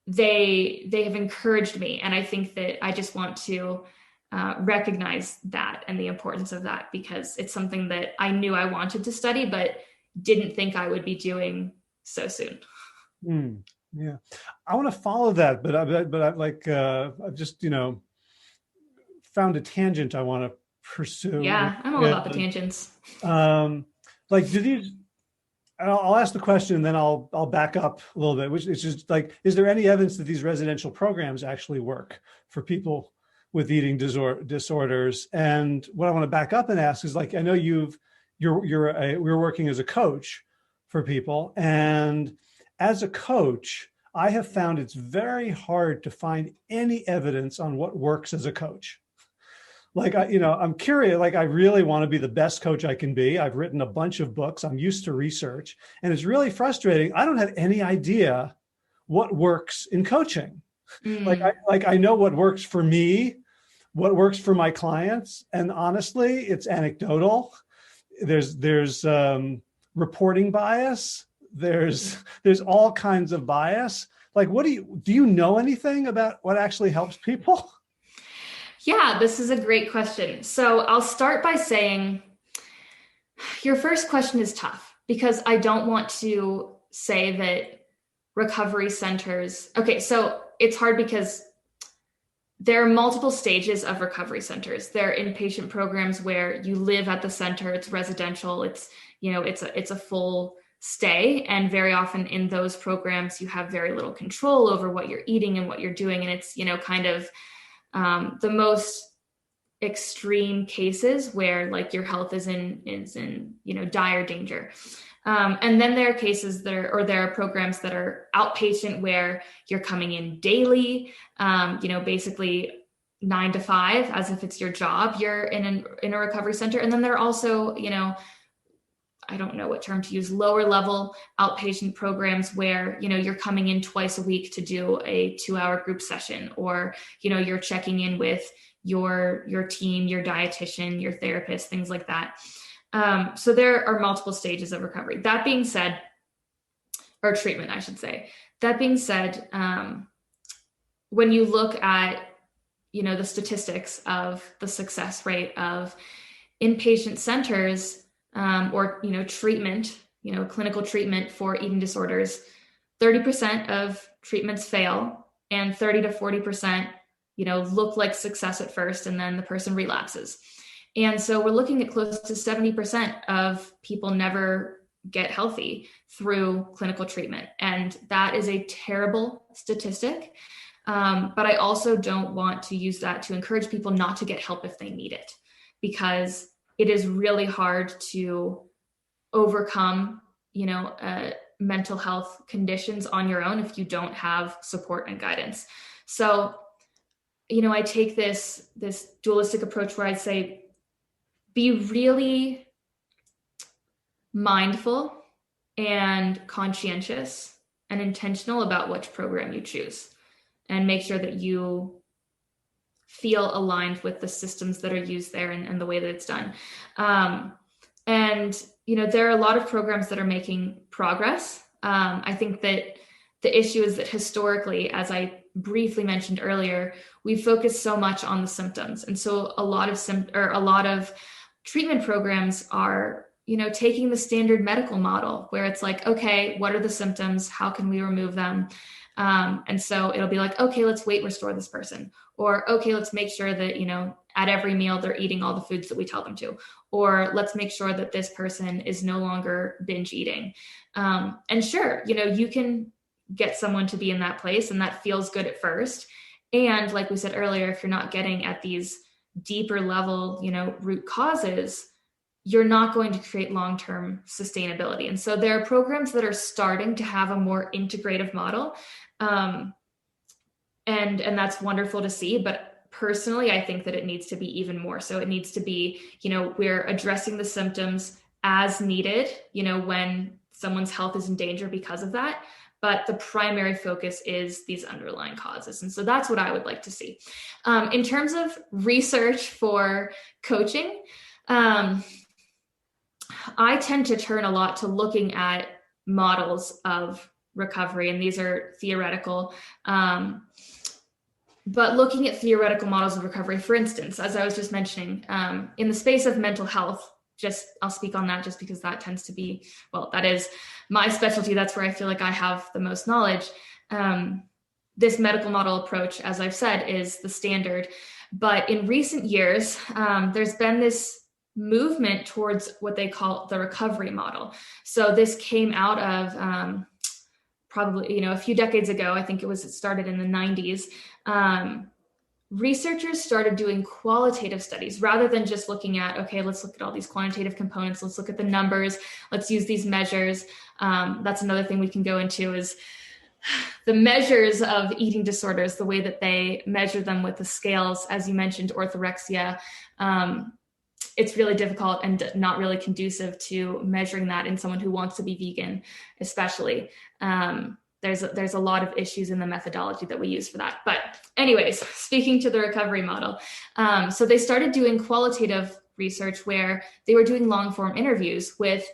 They have encouraged me, and I think that I just want to recognize that and the importance of that, because it's something that I knew I wanted to study, but didn't think I would be doing so soon. Yeah, I want to follow that, but I like I've just found a tangent I want to pursue, which Yeah, I'm all is about the tangents. um, like do these? I'll ask the question and then I'll back up a little bit, which is just like, is there any evidence that these residential programs actually work for people with eating disorders? And what I want to back up and ask is, like, I know we're working as a coach for people, and as a coach, I have found it's very hard to find any evidence on what works as a coach. Like, I'm curious, like I really want to be the best coach I can be. I've written a bunch of books. I'm used to research, and it's really frustrating. I don't have any idea what works in coaching. Mm. I know what works for me, what works for my clients. And honestly, it's anecdotal. There's reporting bias. There's all kinds of bias. Like, do you know anything about what actually helps people? Yeah, this is a great question. So I'll start by saying your first question is tough, because I don't want to say that recovery centers. Okay, so it's hard because there are multiple stages of recovery centers. There are inpatient programs where you live at the center, it's residential, it's a full stay, and very often in those programs you have very little control over what you're eating and what you're doing, and it's kind of the most extreme cases where like your health is in dire danger. And then there are cases there are programs that are outpatient where you're coming in daily, basically 9 to 5, as if it's your job. You're in a recovery center. And then there are also, I don't know what term to use, lower level outpatient programs where, you're coming in twice a week to do a 2-hour group session, or, you're checking in with your team, your dietitian, your therapist, things like that. So there are multiple stages of recovery. That being said, or treatment, I should say. That being said, when you look at, the statistics of the success rate of inpatient centers, or, treatment, clinical treatment for eating disorders, 30% of treatments fail, and 30 to 40%, look like success at first, and then the person relapses. And so we're looking at close to 70% of people never get healthy through clinical treatment. And that is a terrible statistic. But I also don't want to use that to encourage people not to get help if they need it, because it is really hard to overcome, mental health conditions on your own if you don't have support and guidance. So, I take this dualistic approach where I'd say, be really mindful and conscientious and intentional about which program you choose, and make sure that you feel aligned with the systems that are used there and the way that it's done. And, there are a lot of programs that are making progress. I think that the issue is that historically, as I briefly mentioned earlier, we focus so much on the symptoms. And so a lot of treatment programs are, taking the standard medical model where it's like, okay, what are the symptoms? How can we remove them? And so it'll be like, okay, let's weight restore this person, or okay, let's make sure that, at every meal they're eating all the foods that we tell them to, or let's make sure that this person is no longer binge eating. And sure, you can get someone to be in that place, and that feels good at first. And like we said earlier, if you're not getting at these deeper level, root causes, you're not going to create long-term sustainability. And so there are programs that are starting to have a more integrative model. And that's wonderful to see. But personally, I think that it needs to be even more. So it needs to be, we're addressing the symptoms as needed, when someone's health is in danger because of that. But the primary focus is these underlying causes. And so that's what I would like to see. In terms of research for coaching, I tend to turn a lot to looking at models of recovery, and these are theoretical. But looking at theoretical models of recovery, for instance, as I was just mentioning, in the space of mental health, I'll speak on that just because that tends to be, that is my specialty. That's where I feel like I have the most knowledge. This medical model approach, as I've said, is the standard. But in recent years, there's been this movement towards what they call the recovery model. So this came out of probably, a few decades ago. I think it started in the 90s. Researchers started doing qualitative studies rather than just looking at, okay, let's look at all these quantitative components. Let's look at the numbers. Let's use these measures. That's another thing we can go into is the measures of eating disorders, the way that they measure them with the scales, as you mentioned, orthorexia. It's really difficult and not really conducive to measuring that in someone who wants to be vegan, especially. There's a lot of issues in the methodology that we use for that. But anyways, speaking to the recovery model. So they started doing qualitative research where they were doing long form interviews with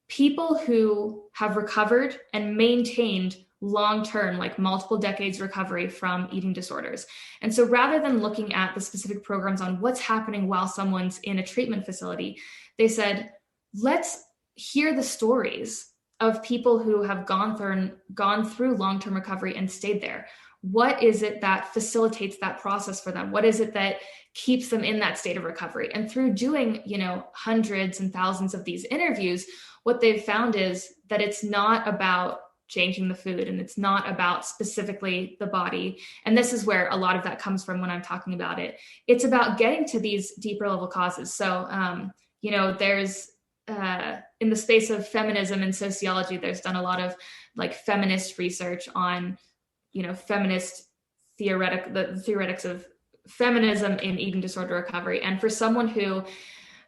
people who have recovered and maintained long-term, like multiple decades recovery from eating disorders. And so rather than looking at the specific programs on what's happening while someone's in a treatment facility, they said, let's hear the stories of people who have gone through long-term recovery and stayed there. What is it that facilitates that process for them? What is it that keeps them in that state of recovery? And through doing, hundreds and thousands of these interviews, what they've found is that it's not about changing the food, and it's not about specifically the body. And this is where a lot of that comes from when I'm talking about it. It's about getting to these deeper level causes. So, there's in the space of feminism and sociology, there's done a lot of like feminist research on, feminist the theoretics of feminism in eating disorder recovery. And for someone who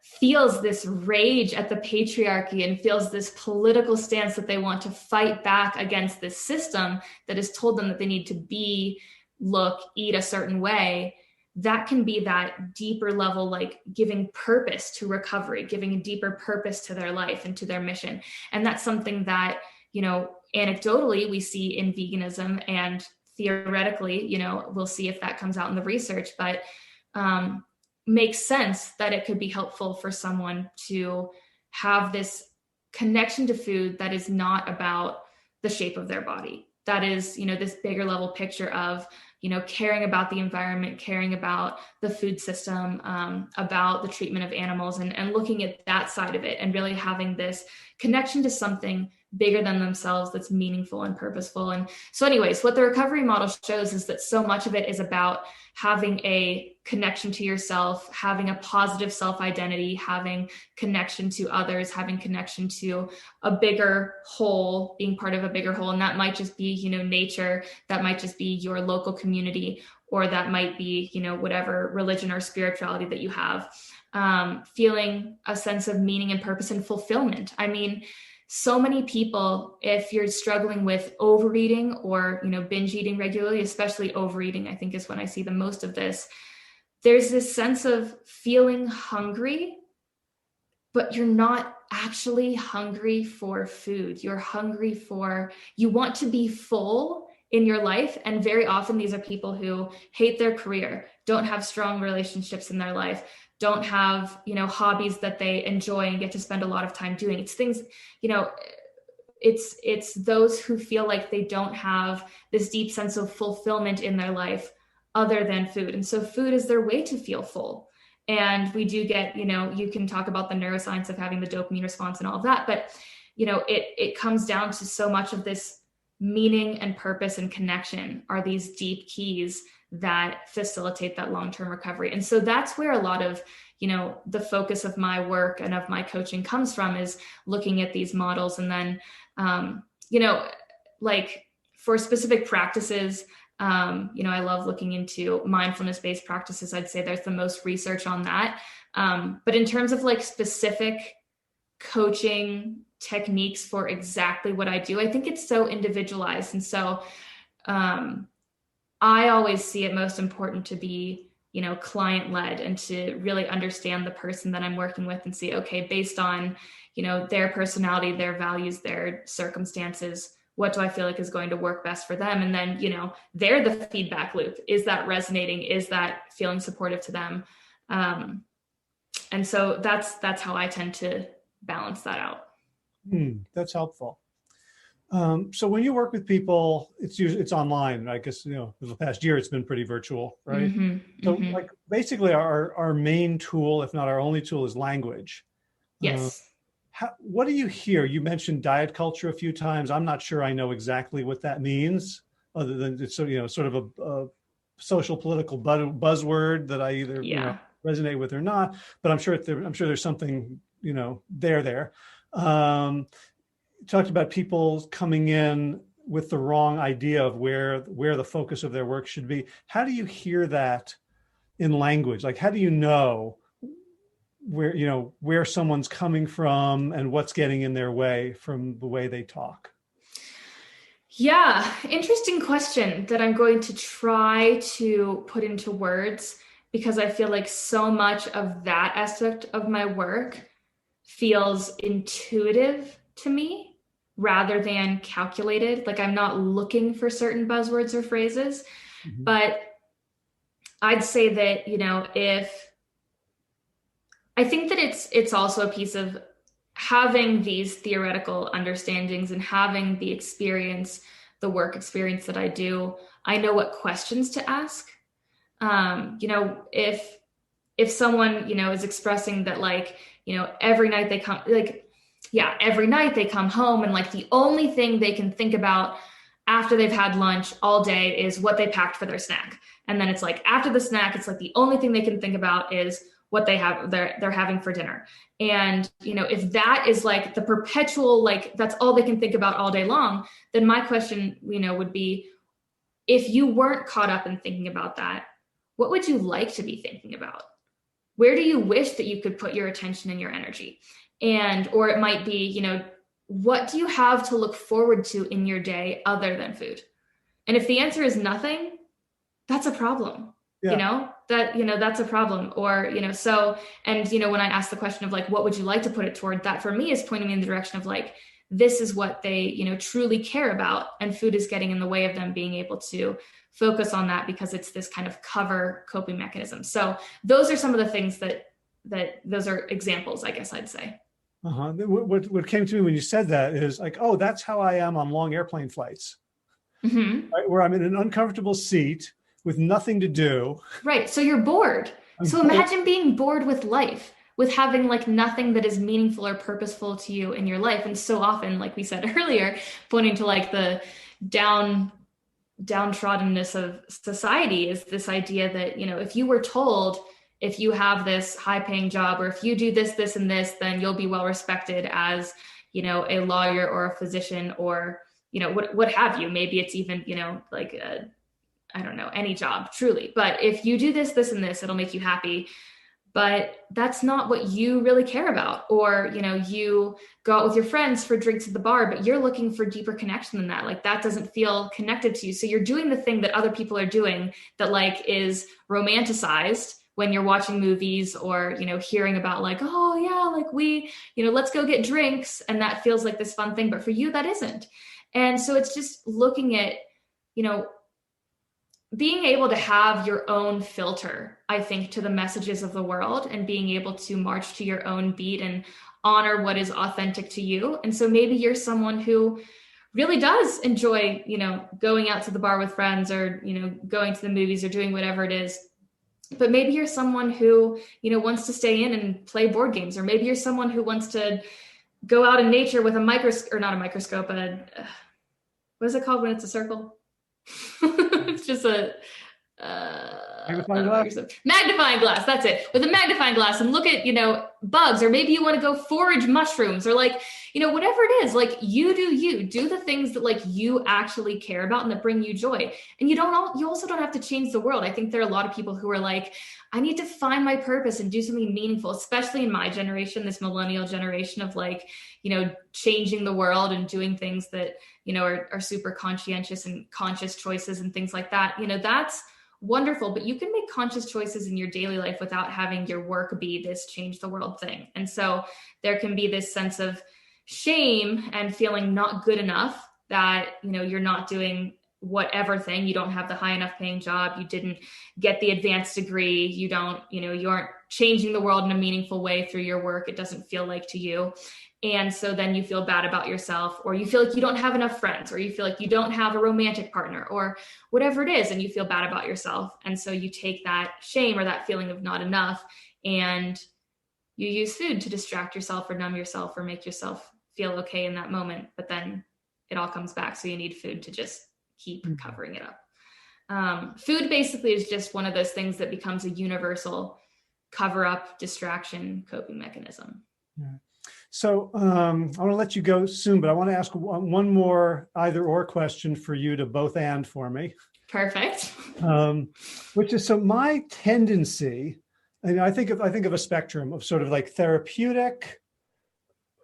feels this rage at the patriarchy and feels this political stance that they want to fight back against this system that has told them that they need to eat a certain way, that can be that deeper level, like giving purpose to recovery, giving a deeper purpose to their life and to their mission. And that's something that, anecdotally we see in veganism, and theoretically, we'll see if that comes out in the research, but makes sense that it could be helpful for someone to have this connection to food that is not about the shape of their body. That is, this bigger level picture of, caring about the environment, caring about the food system, about the treatment of animals, and looking at that side of it and really having this connection to something bigger than themselves that's meaningful and purposeful. And so anyways, what the recovery model shows is that so much of it is about having a connection to yourself, having a positive self-identity, having connection to others, having connection to a bigger whole, being part of a bigger whole. And that might just be, nature, that might just be your local community, or that might be, whatever religion or spirituality that you have, feeling a sense of meaning and purpose and fulfillment. I mean, so many people, if you're struggling with overeating or, binge eating regularly, especially overeating, I think is when I see the most of this, there's this sense of feeling hungry, but you're not actually hungry for food. You want to be full in your life. And very often these are people who hate their career, don't have strong relationships in their life, don't have, hobbies that they enjoy and get to spend a lot of time doing. It's things, it's those who feel like they don't have this deep sense of fulfillment in their life other than food. And so food is their way to feel full. And we do get, you can talk about the neuroscience of having the dopamine response and all of that, but, it comes down to so much of this meaning and purpose and connection are these deep keys that facilitate that long-term recovery. And so that's where a lot of, the focus of my work and of my coaching comes from, is looking at these models. And then, like for specific practices, I love looking into mindfulness-based practices. I'd say there's the most research on that. But in terms of like specific coaching techniques for exactly what I do. I think it's so individualized. And so I always see it most important to be, client led and to really understand the person that I'm working with and see, okay, based on, their personality, their values, their circumstances, what do I feel like is going to work best for them? And then, they're the feedback loop. Is that resonating? Is that feeling supportive to them? And so that's how I tend to balance that out. That's helpful. So when you work with people, it's online. I guess, for the past year, it's been pretty virtual, right? So like basically our main tool, if not our only tool, is language. Yes. What do you hear? You mentioned diet culture a few times. I'm not sure I know exactly what that means, other than it's sort of a social political buzzword that I either resonate with or not. But I'm sure there's something there. Talked about people coming in with the wrong idea of where the focus of their work should be. How do you hear that in language? Like, how do you know where someone's coming from and what's getting in their way from the way they talk? Yeah, interesting question that I'm going to try to put into words, because I feel like so much of that aspect of my work feels intuitive to me rather than calculated. Like, I'm not looking for certain buzzwords or phrases, but I'd say that, if I think that it's also a piece of having these theoretical understandings and having the experience, the work experience that I do, I know what questions to ask. If someone, is expressing that, like, every night they come, every night they come home and like the only thing they can think about after they've had lunch all day is what they packed for their snack. And then it's like after the snack, it's like the only thing they can think about is what they're having for dinner. And, if that is like the perpetual, like that's all they can think about all day long, then my question, would be, if you weren't caught up in thinking about that, what would you like to be thinking about? Where do you wish that you could put your attention and your energy? Or it might be, what do you have to look forward to in your day other than food? And if the answer is nothing, that's a problem. That's a problem. Or, when I ask the question of like, what would you like to put it toward, that for me is pointing me in the direction of like, this is what they, truly care about. And food is getting in the way of them being able to focus on that because it's this kind of cover coping mechanism. So those are some of the things that those are examples, I guess I'd say. What came to me when you said that is like, oh, that's how I am on long airplane flights, right? Where I'm in an uncomfortable seat with nothing to do. Right. So you're bored. Imagine being bored with life, with having like nothing that is meaningful or purposeful to you in your life. And so often, like we said earlier, pointing to like the downtroddenness of society is this idea that, if you were told, if you have this high paying job, or if you do this, this, and this, then you'll be well respected as, a lawyer or a physician or, what have you. Maybe it's even, I don't know, any job truly. But if you do this, this, and this, it'll make you happy. But that's not what you really care about. Or, you go out with your friends for drinks at the bar, but you're looking for deeper connection than that. Like that doesn't feel connected to you. So you're doing the thing that other people are doing that like is romanticized when you're watching movies or, hearing about like, oh yeah, like we, let's go get drinks. And that feels like this fun thing, but for you, that isn't. And so it's just looking at, being able to have your own filter, I think, to the messages of the world and being able to march to your own beat and honor what is authentic to you. And so maybe you're someone who really does enjoy, going out to the bar with friends or, going to the movies or doing whatever it is. But maybe you're someone who, wants to stay in and play board games, or maybe you're someone who wants to go out in nature with a microscope, or not a microscope, what is it called when it's a circle? It's just Magnifying glass? Magnifying glass, that's it. With a magnifying glass and look at, bugs, or maybe you want to go forage mushrooms, or whatever it is, you do the things that you actually care about and that bring you joy. And you also don't have to change the world. I think there are a lot of people who are like, I need to find my purpose and do something meaningful, especially in my generation, this millennial generation of changing the world and doing things that, are super conscientious and conscious choices and things like that. That's wonderful, but you can make conscious choices in your daily life without having your work be this change the world thing. And so there can be this sense of shame and feeling not good enough that, you're not doing whatever thing. You don't have the high enough paying job. You didn't get the advanced degree. You don't, you aren't changing the world in a meaningful way through your work. It doesn't feel like to you. And so then you feel bad about yourself, or you feel like you don't have enough friends, or you feel like you don't have a romantic partner, or whatever it is, and you feel bad about yourself. And so you take that shame or that feeling of not enough, and you use food to distract yourself or numb yourself or make yourself feel okay in that moment. But then it all comes back. So you need food to just keep covering it up. Food basically is just one of those things that becomes a universal cover up, distraction, coping mechanism. Yeah. So I want to let you go soon, but I want to ask one more either or question for you to both and for me. Perfect. Which is, so my tendency, and I think of a spectrum of sort of therapeutic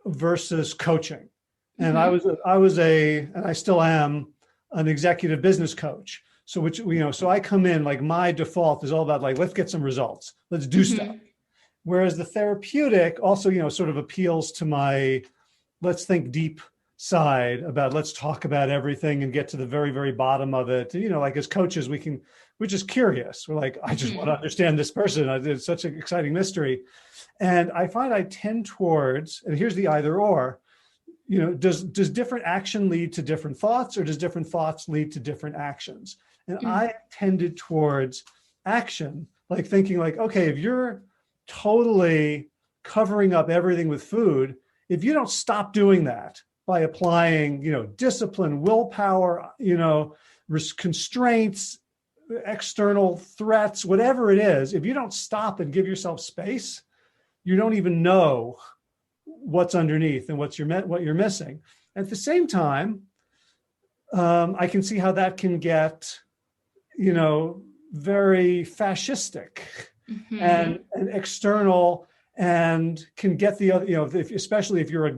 versus coaching. And and I still am an executive business coach. So so I come in, my default is all about let's get some results. Let's do stuff. Whereas the therapeutic also, sort of appeals to my let's think deep side about, let's talk about everything and get to the very, very bottom of it. As coaches, we're just curious. We're I just want to understand this person. It's such an exciting mystery. And I find I tend towards, and here's the either or, does different action lead to different thoughts, or does different thoughts lead to different actions? And I tended towards action, thinking okay, if you're totally covering up everything with food, if you don't stop doing that by applying, discipline, willpower, constraints, external threats, whatever it is, if you don't stop and give yourself space, you don't even know what's underneath and what you're missing. At the same time, I can see how that can get, very fascistic. And external, and can get the other, especially if you're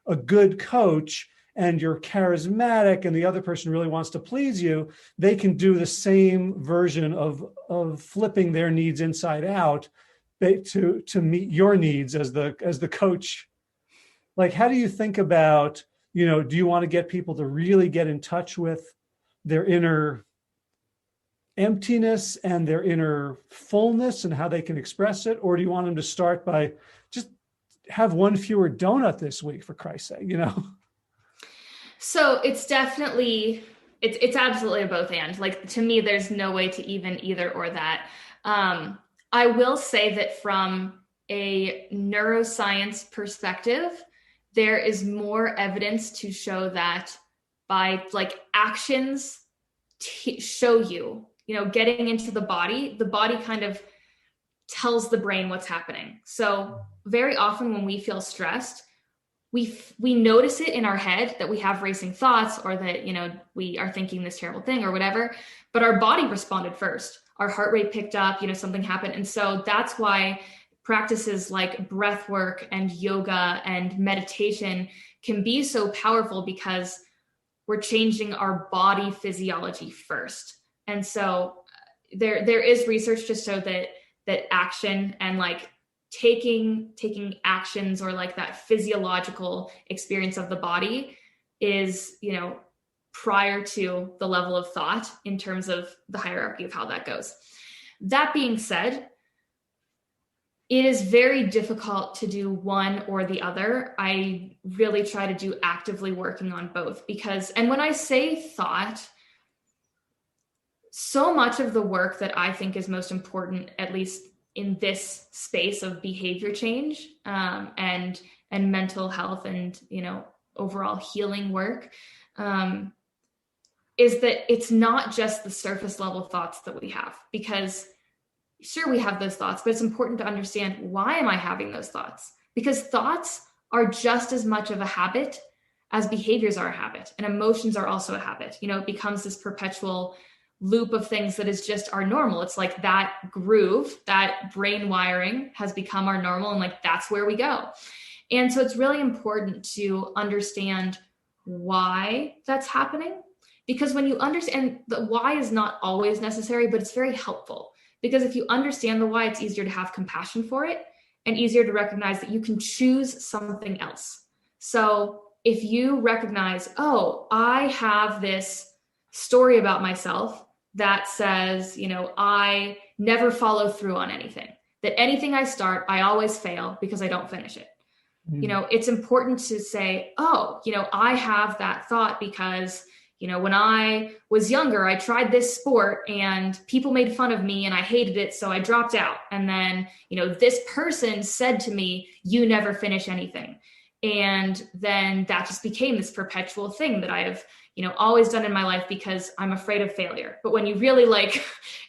a good coach and you're charismatic and the other person really wants to please you, they can do the same version of flipping their needs inside out to meet your needs as the coach. How do you think about, do you want to get people to really get in touch with their inner emptiness and their inner fullness and how they can express it? Or do you want them to start by just have one fewer donut this week, for Christ's sake, So it's definitely, it's absolutely a both and. To me, there's no way to even either or that. I will say that from a neuroscience perspective, there is more evidence to show that by actions show you, getting into the body kind of tells the brain what's happening. So very often when we feel stressed, we notice it in our head that we have racing thoughts, or that, we are thinking this terrible thing or whatever, but our body responded first. Our heart rate picked up, something happened. And so that's why practices like breath work and yoga and meditation can be so powerful, because we're changing our body physiology first. And so there is research to show that action and taking actions, or that physiological experience of the body is, prior to the level of thought in terms of the hierarchy of how that goes. That being said, it is very difficult to do one or the other. I really try to do actively working on both, because, and when I say thought, so much of the work that I think is most important, at least in this space of behavior change, and mental health and, overall healing work, is that it's not just the surface level thoughts that we have, because sure, we have those thoughts, but it's important to understand, why am I having those thoughts? Because thoughts are just as much of a habit as behaviors are a habit, and emotions are also a habit. It becomes this perpetual loop of things that is just our normal. It's like that groove, that brain wiring has become our normal, and like that's where we go. And so it's really important to understand why that's happening, because when you understand, the why is not always necessary, but it's very helpful, because if you understand the why, it's easier to have compassion for it and easier to recognize that you can choose something else. So if you recognize, oh, I have this story about myself that says, I never follow through on anything, that anything I start, I always fail because I don't finish it. It's important to say, oh, I have that thought because, when I was younger, I tried this sport and people made fun of me and I hated it, so I dropped out. And then, this person said to me, you never finish anything. And then that just became this perpetual thing that I have, always done in my life because I'm afraid of failure. But when you really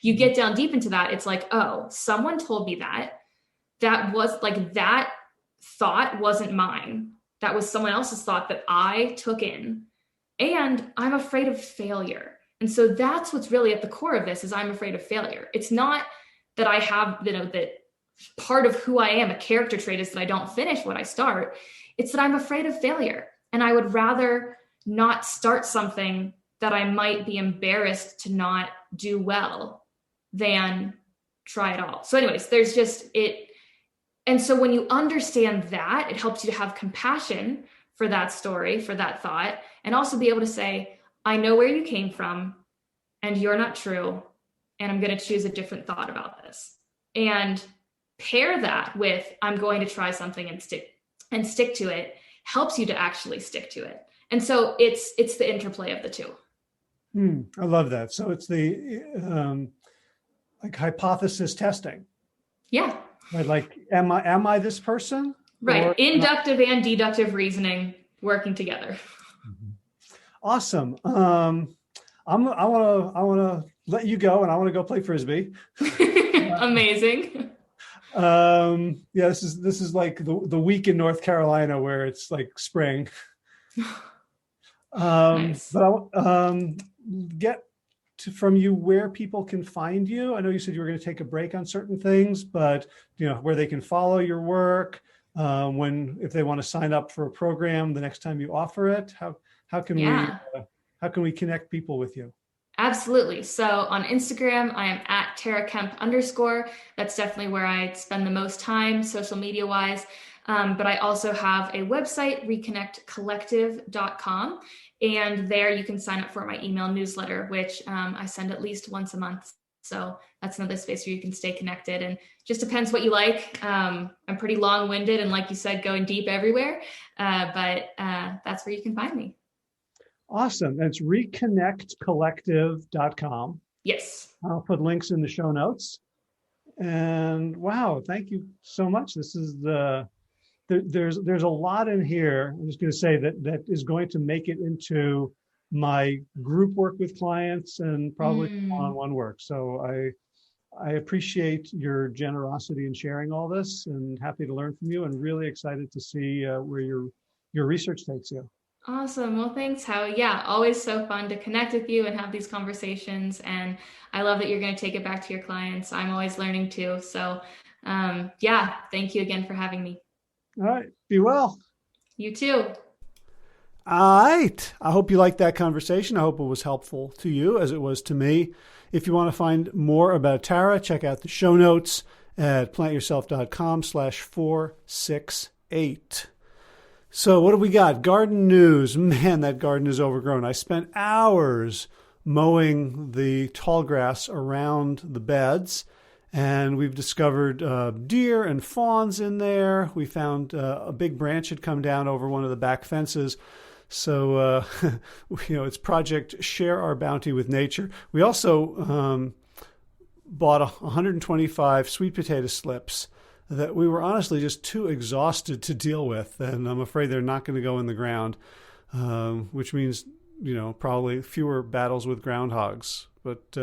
you get down deep into that, it's like, oh, someone told me that was like, that thought wasn't mine. That was someone else's thought that I took in, and I'm afraid of failure. And so that's what's really at the core of this, is I'm afraid of failure. It's not that I have, that part of who I am, a character trait, is that I don't finish what I start. It's that I'm afraid of failure. And I would rather not start something that I might be embarrassed to not do well than try it all. So anyways, there's just it. And so when you understand that, it helps you to have compassion for that story, for that thought, and also be able to say, I know where you came from and you're not true, and I'm going to choose a different thought about this. And pair that with, I'm going to try something and stick to it, helps you to actually stick to it. And so it's the interplay of the two. I love that. So it's the hypothesis testing. Yeah. Right? Like, am I this person? Right. Inductive and deductive reasoning working together. Awesome. I want to let you go, and I want to go play Frisbee. Amazing. This is like the week in North Carolina where it's like spring. Nice. But I'll get from you where people can find you. I know you said you were going to take a break on certain things, but where they can follow your work, if they want to sign up for a program the next time you offer it, how can we connect people with you? Absolutely. So on Instagram, I am at TaraKemp _. That's definitely where I spend the most time social media wise. But I also have a website, reconnectcollective.com. And there you can sign up for my email newsletter, which I send at least once a month. So that's another space where you can stay connected, and just depends what you like. I'm pretty long-winded and, like you said, going deep everywhere. But that's where you can find me. Awesome. That's reconnectcollective.com. Yes. I'll put links in the show notes. And wow, thank you so much. This is there's a lot in here. I'm just going to say that is going to make it into my group work with clients and probably one-on-one work. So I appreciate your generosity in sharing all this, and happy to learn from you, and really excited to see where your research takes you. Awesome. Well, thanks, Howie. Yeah, always so fun to connect with you and have these conversations. And I love that you're going to take it back to your clients. I'm always learning too. So thank you again for having me. All right. Be well. You too. All right. I hope you liked that conversation. I hope it was helpful to you as it was to me. If you want to find more about Tara, check out the show notes at plantyourself.com/468. So what do we got? Garden news. Man, that garden is overgrown. I spent hours mowing the tall grass around the beds, and we've discovered deer and fawns in there. We found a big branch had come down over one of the back fences. So, it's Project Share Our Bounty with Nature. We also bought 125 sweet potato slips that we were honestly just too exhausted to deal with. And I'm afraid they're not going to go in the ground, which means, probably fewer battles with groundhogs. But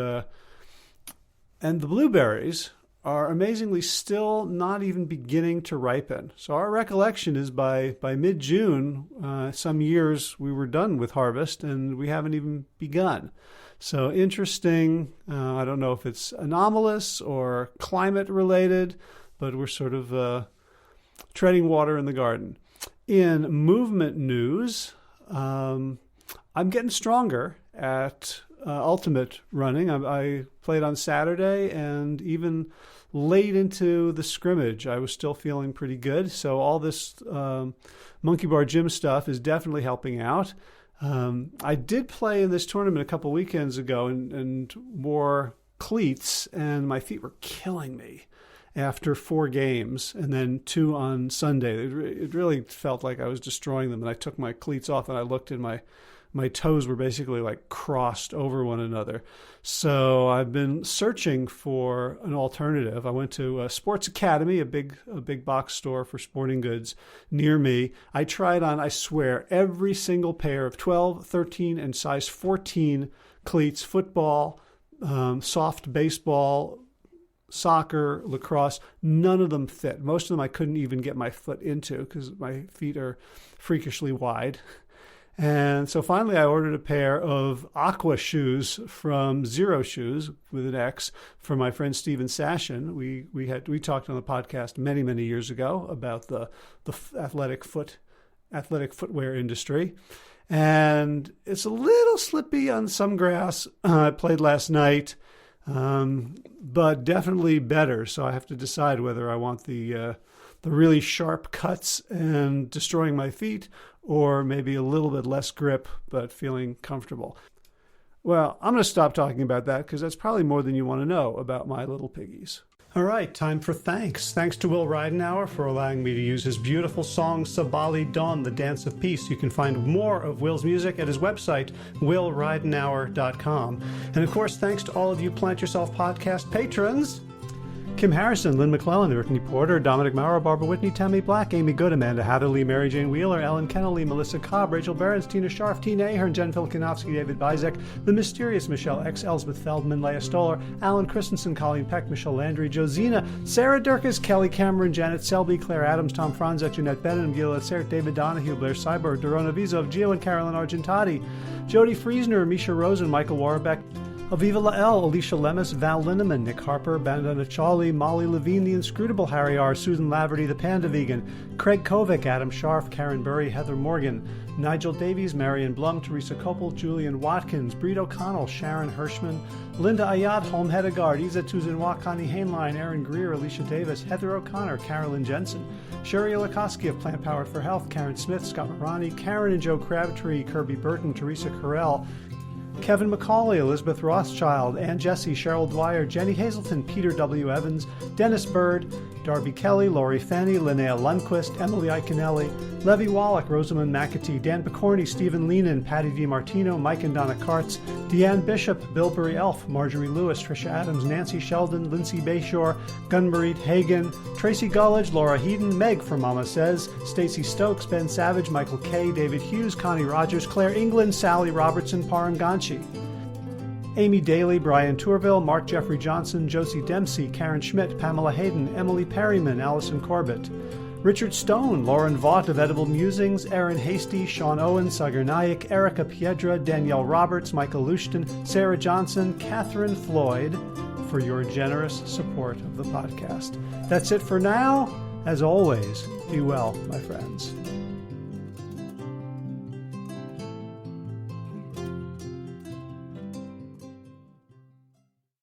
and the blueberries are amazingly still not even beginning to ripen. So our recollection is by mid-June, some years we were done with harvest and we haven't even begun. So interesting. I don't know if it's anomalous or climate related, but we're sort of treading water in the garden. In movement news, I'm getting stronger at ultimate running. I played on Saturday, and even late into the scrimmage, I was still feeling pretty good. So all this monkey bar gym stuff is definitely helping out. I did play in this tournament a couple weekends ago and wore cleats, and my feet were killing me after 4 games and then 2 on Sunday. It really felt like I was destroying them. And I took my cleats off and I looked, and my toes were basically like crossed over one another. So I've been searching for an alternative. I went to a Sports Academy, a big box store for sporting goods near me. I tried on, I swear, every single pair of 12, 13, and size 14 cleats: football, soft baseball, soccer, lacrosse. None of them fit. Most of them I couldn't even get my foot into because my feet are freakishly wide. And so finally I ordered a pair of Aqua shoes from Zero Shoes with an X for my friend Steven Sashin. We talked on the podcast many years ago about the athletic footwear industry. And it's a little slippy on some grass. I played last night, but definitely better. So I have to decide whether I want the really sharp cuts and destroying my feet, or maybe a little bit less grip but feeling comfortable. Well, I'm going to stop talking about that because that's probably more than you want to know about my little piggies. All right, time for thanks. Thanks to Will Ridenauer for allowing me to use his beautiful song Sabali Dawn, the Dance of Peace. You can find more of Will's music at his website, willridenauer.com. And of course, thanks to all of you Plant Yourself podcast patrons: Kim Harrison, Lynn McClellan, Brittany Porter, Dominic Maurer, Barbara Whitney, Tammy Black, Amy Good, Amanda Hatherley, Mary Jane Wheeler, Ellen Kennelly, Melissa Cobb, Rachel Behrens, Tina Scharf, Tina Ahern, Jen Filkinovsky, David Bizek, The Mysterious Michelle X, Elsbeth Feldman, Leah Stoller, Alan Christensen, Colleen Peck, Michelle Landry, Josina, Sarah Durkis, Kelly Cameron, Janet Selby, Claire Adams, Tom Franzek, Jeanette Benham, Gila Sert, David Donahue, Blair Cyborg, Dorona Vizov, Gio and Carolyn Argentati, Jody Friesner, Misha Rosen, Michael Warbeck, Aviva Lael, Alicia Lemus, Val Linneman, Nick Harper, Bandana Charlie, Molly Levine, The Inscrutable Harry R., Susan Laverty, The Panda Vegan, Craig Kovic, Adam Scharf, Karen Burry, Heather Morgan, Nigel Davies, Marion Blum, Teresa Koppel, Julian Watkins, Breed O'Connell, Sharon Hirschman, Linda Ayad, Holm Hedegaard, Isa Tuzinwa, Connie Hainline, Aaron Greer, Alicia Davis, Heather O'Connor, Carolyn Jensen, Sherry Olakoski of Plant Powered for Health, Karen Smith, Scott Marani, Karen and Joe Crabtree, Kirby Burton, Teresa Carell, Kevin McCauley, Elizabeth Rothschild, Ann Jesse, Cheryl Dwyer, Jenny Hazelton, Peter W. Evans, Dennis Bird, Darby Kelly, Lori Fanny, Linnea Lundquist, Emily Iconelli, Levy Wallach, Rosamund McAtee, Dan Picorni, Stephen Leenan, Patty DiMartino, Mike and Donna Kartz, Deanne Bishop, Billbury Elf, Marjorie Lewis, Tricia Adams, Nancy Sheldon, Lindsay Bayshore, Gunmarie Hagan, Tracy Gullidge, Laura Heaton, Meg from Mama Says, Stacey Stokes, Ben Savage, Michael Kay, David Hughes, Connie Rogers, Claire England, Sally Robertson, Paranganchi, Amy Daly, Brian Tourville, Mark Jeffrey Johnson, Josie Dempsey, Karen Schmidt, Pamela Hayden, Emily Perryman, Allison Corbett, Richard Stone, Lauren Vaught of Edible Musings, Aaron Hasty, Sean Owen, Sagar Naik, Erica Piedra, Danielle Roberts, Michael Lushton, Sarah Johnson, Catherine Floyd, for your generous support of the podcast. That's it for now. As always, be well, my friends.